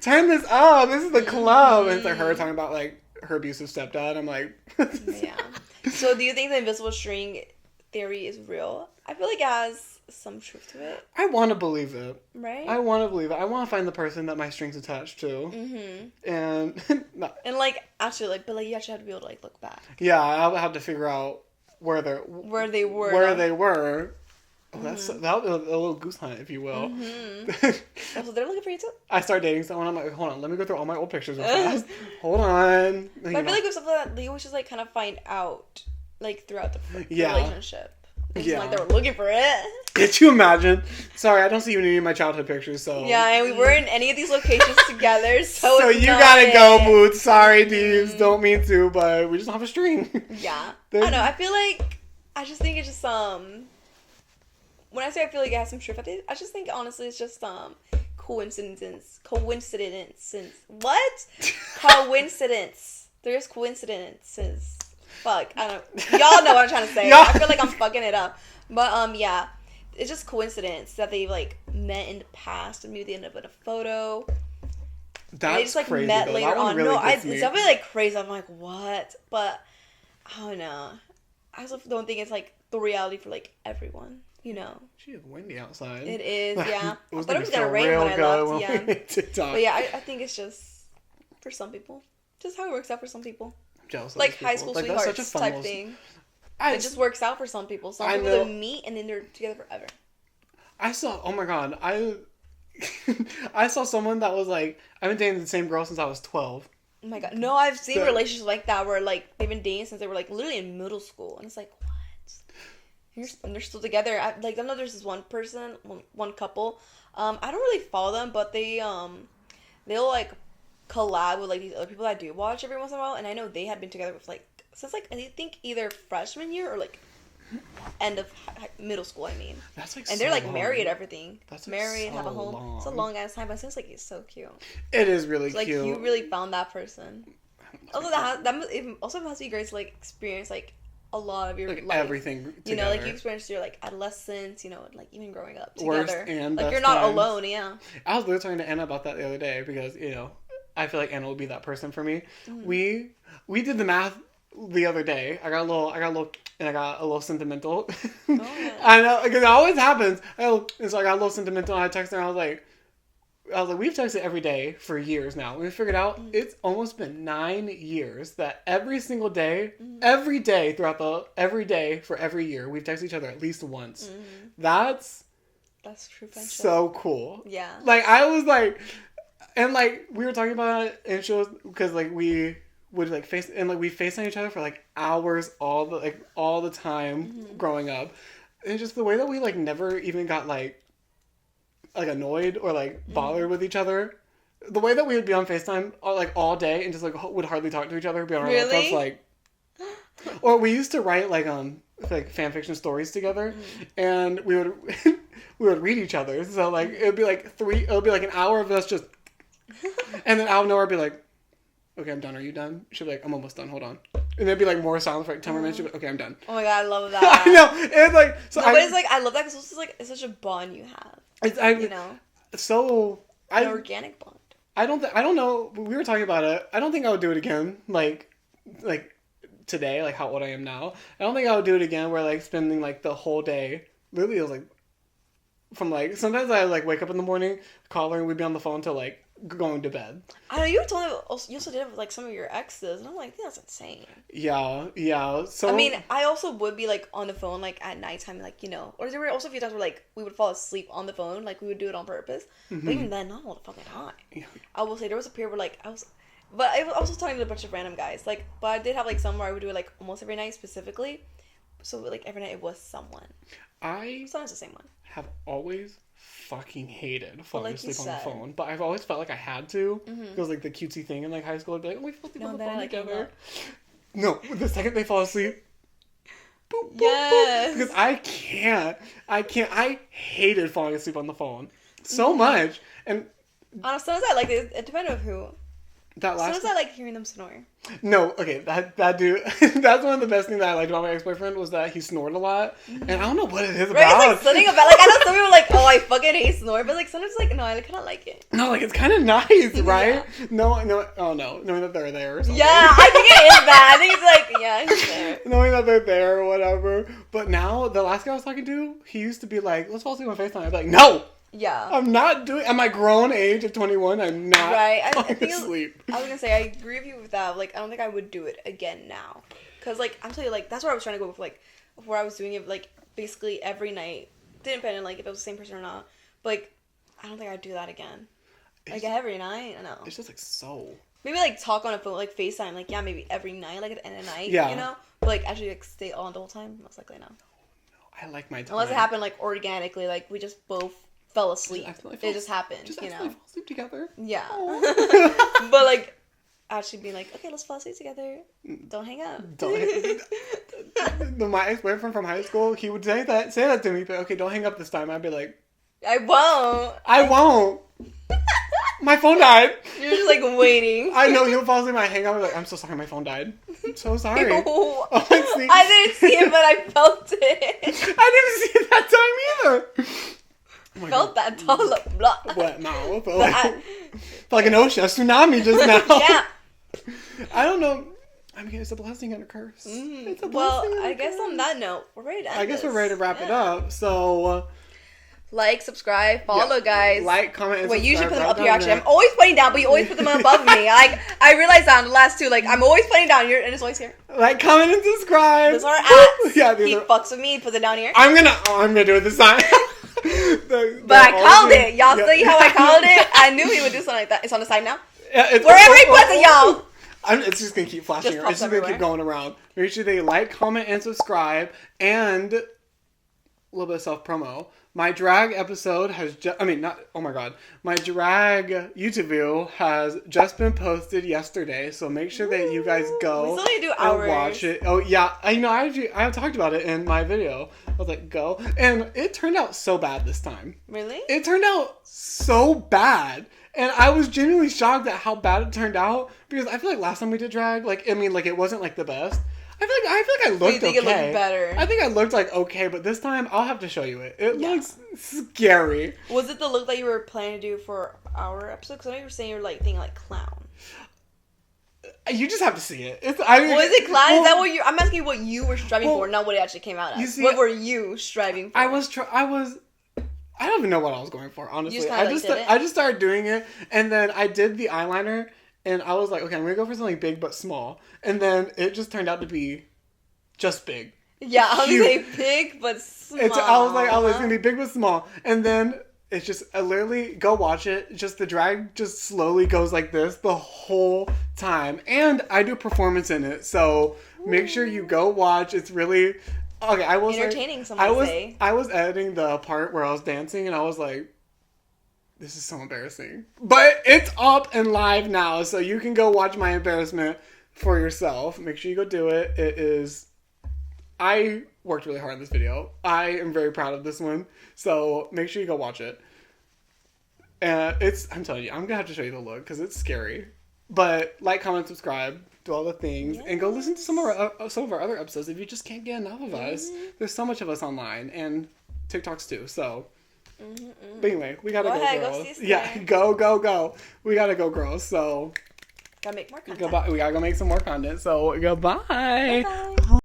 turn this up. This is the club. And it's like her talking about like her abusive stepdad. I'm like, yeah. So, do you think the invisible string theory is real? I feel like it has some truth to it. I want to believe it. Right? I want to believe it. I want to find the person that my string's attached to. Mm-hmm. And and like actually like, but like you actually have to be able to like look back. Yeah, I'll have to figure out where they were. Oh, that's that was a little goose hunt, if you will. Mm-hmm. Also, they're looking for you too. I start dating someone. I'm like, hold on, let me go through all my old pictures real fast. Hold on. But I feel like with something that you always just like kind of find out like throughout the relationship. It's like they were looking for it. Could you imagine? Sorry, I don't see you in any of my childhood pictures, so... Yeah, and we weren't in any of these locations together, so you gotta go, Boots. Sorry, Deeves. Don't mean to, but we just don't have a string. Yeah. I don't know. I feel like... I just think it's just, when I say I feel like it has some truth, I just think, honestly, it's just, coincidence. What? Coincidence. There's coincidences. Fuck, I don't... Y'all know what I'm trying to say. I feel like I'm fucking it up. But, yeah. It's just coincidence that they, like, met in the past and maybe they ended up in a photo. That's they just, like, crazy, met though. later on. Really it's definitely, like, crazy. I'm like, what? But, I don't know. I also don't think it's, like, the reality for, like, everyone. You know? She is windy outside. It is, yeah. It was I thought it was gonna rain when I left, yeah. TikTok. But, yeah, I think it's just, for some people, just how it works out for some people. Jealous like high school sweethearts type thing. It just works out for some people. Some people they meet and then they're together forever. I saw. Oh my god! I saw someone that was like, I've been dating the same girl since I was 12. Oh my god! No, I've seen relationships like that where like they've been dating since they were like literally in middle school, and it's like what? And they're still together. I know there's this one person, one couple. I don't really follow them, but they'll like collab with like these other people that I do watch every once in a while, and I know they had been together with like since like I think either freshman year or like end of middle school. I mean, that's like, and they're like married and everything. That's like married, so have a home. long. It's a long ass time, but it seems like it's so cute. It is really like, cute. Like you really found that person. Also, it also must be great to like experience like a lot of your like life. Everything together. You know, like you experienced your like adolescence. You know, like even growing up together. Worst and like best you're not times. alone. Yeah. I was literally talking to Anna about that the other day because I feel like Anna will be that person for me. Mm-hmm. We did the math the other day. I got a little sentimental. Oh, yeah. I know, because it always happens. And so I got a little sentimental, and I texted her, and I was like, we've texted every day for years now. We figured out it's almost been 9 years that every single day, every day for every year, we've texted each other at least once. Mm-hmm. That's true friendship. So cool. Yeah. Like, I was like, and like, we were talking about it, and she was, because like, we would like we FaceTime each other for like hours all the time growing up. And just the way that we like never even got like annoyed or like bothered with each other. The way that we would be on FaceTime all day and just like would hardly talk to each other, be on our laptops like. Or we used to write like fan fiction stories together, and we would read each other. So like it would be like an hour of us just, and then out of nowhere I'd be like, okay, I'm done. Are you done? She'd be like, I'm almost done. Hold on. And there'd be like more silence for like 10 more minutes. She'd be like, okay, I'm done. Oh my god, I love that. I know. It's like so. No, but it's like I love that because it's like it's such a bond you have. You know. So an organic bond. I don't know. We were talking about it. I don't think I would do it again. Like today, like how old I am now. I don't think I would do it again. Where like spending like the whole day. Literally, it was like from like sometimes I like wake up in the morning, call her, and we'd be on the phone till like going to bed. I know, you told me, you also did it with, like, some of your exes, and I'm like, that's insane. Yeah, so... I mean, I also would be, like, on the phone, like, at nighttime, like, you know, or there were also a few times where, like, we would fall asleep on the phone, like, we would do it on purpose, but even then, not all the fucking time. Yeah. I will say, there was a period where, like, I was also talking to a bunch of random guys, like, but I did have, like, some where I would do it, like, almost every night, specifically, so, like, every night it was someone. Sometimes the same one. Have always fucking hated falling like asleep on the phone, but I've always felt like I had to, because like the cutesy thing in like high school, I'd be like, oh, we fall asleep on the phone together. No, the second they fall asleep, boop, boop, boop, because I hated falling asleep on the phone so much, and sometimes I like it. It depends on who. Sometimes I like hearing them snore. No, okay, that dude, that's one of the best things that I liked about my ex-boyfriend was that he snored a lot, and I don't know what it is about. Right, it's like something about, like, I know some people are like, oh, I fucking hate snore, but like sometimes like, no, I kind of like it. No, like, it's kind of nice, right? Yeah. No, knowing that they're there or something. Yeah, I think it is that. I think it's like, yeah, he's there. Knowing that they're there or whatever. But now, the last guy I was talking to, he used to be like, let's fall asleep on FaceTime. I'd be like, no! Yeah. I'm not doing... At my grown age of 21, I'm not falling asleep. I was gonna say, I agree with you with that. Like, I don't think I would do it again now. Because, like, I'm telling you, like, that's where I was trying to go with, like, before I was doing it, like, basically every night. Didn't depend on, like, if it was the same person or not. But, like, I don't think I'd do that again. Like, every night? I know. It's just, like, so... Maybe, like, talk on a phone, like, FaceTime. Like, yeah, maybe every night, like, at the end of the night, you know? But, like, actually, like, stay on the whole time? Most likely, no. I like my time. Unless it happened, like, organically. Like, we just both fell asleep. It just happened, you know? Fall asleep together. Yeah. But, like, actually being like, okay, let's fall asleep together. Don't hang up. My ex-boyfriend from high school, he would say that to me, but okay, don't hang up this time. I'd be like, I won't. My phone died. You're just like waiting. I know, he'll fall asleep and I hang up. I'm like, I'm so sorry, my phone died. I'm so sorry. Oh, I didn't see it, but I felt it. I didn't see it that time either. Oh felt God. That tall blah. Wet mouth. Felt like an ocean, a tsunami just now. Yeah. I don't know. I mean, it's a blessing and a curse. It's a blessing. Well, I guess on that note, we're ready to end we're ready to wrap it up. So, like, subscribe, follow, guys. Like, comment, and subscribe. You should put them up here, actually. I'm always putting down, but you always put them above me. Like, I realized that on the last two. Like, I'm always putting down here, and it's always here. Like, comment, and subscribe. Those are ads. Yeah, he fucks with me, puts it down here. I'm gonna do it this time. But I called it. Y'all see how I called it? I knew he would do something like that. It's on the side now. Yeah, wherever he puts it, y'all. It's just gonna keep flashing. It's just gonna keep going around. Make sure they like, comment, and subscribe. And a little bit of self-promo. My drag episode has my drag YouTube video has just been posted yesterday. So make sure that you guys go we still need to do and watch it. Oh yeah, I talked about it in my video. I was like, go. And it turned out so bad this time. Really? It turned out so bad. And I was genuinely shocked at how bad it turned out, because I feel like last time we did drag, it wasn't like the best. I feel like I looked okay. You think it looked better? I think I looked like okay, but this time I'll have to show you it. It looks scary. Was it the look that you were planning to do for our episode? Because I know you were saying you were like thinking like clown. You just have to see it. Was it clown? Is that what you? I'm asking you what you were striving for, not what it actually came out as. What were you striving for? I don't even know what I was going for, honestly. I just started doing it, and then I did the eyeliner, and I was like, okay, I'm going to go for something big but small. And then it just turned out to be just big. Yeah, I was going to say big but small. I was like, it's going to be big but small. And then it's just, I literally, go watch it. Just the drag just slowly goes like this the whole time. And I do performance in it, so make sure you go watch. It's really... Okay, I was entertaining. I was editing the part where I was dancing, and I was like, "This is so embarrassing." But it's up and live now, so you can go watch my embarrassment for yourself. Make sure you go do it. It is. I worked really hard on this video. I am very proud of this one, so make sure you go watch it. And I'm telling you, I'm gonna have to show you the look because it's scary. But like, comment, subscribe. Do all the things, and go listen to some of our other episodes if you just can't get enough of us. There's so much of us online, and TikToks too. So, but anyway, we gotta go, girls. Go. We gotta go, girls. So, gotta make more content. We gotta go make some more content. So, goodbye. Bye-bye.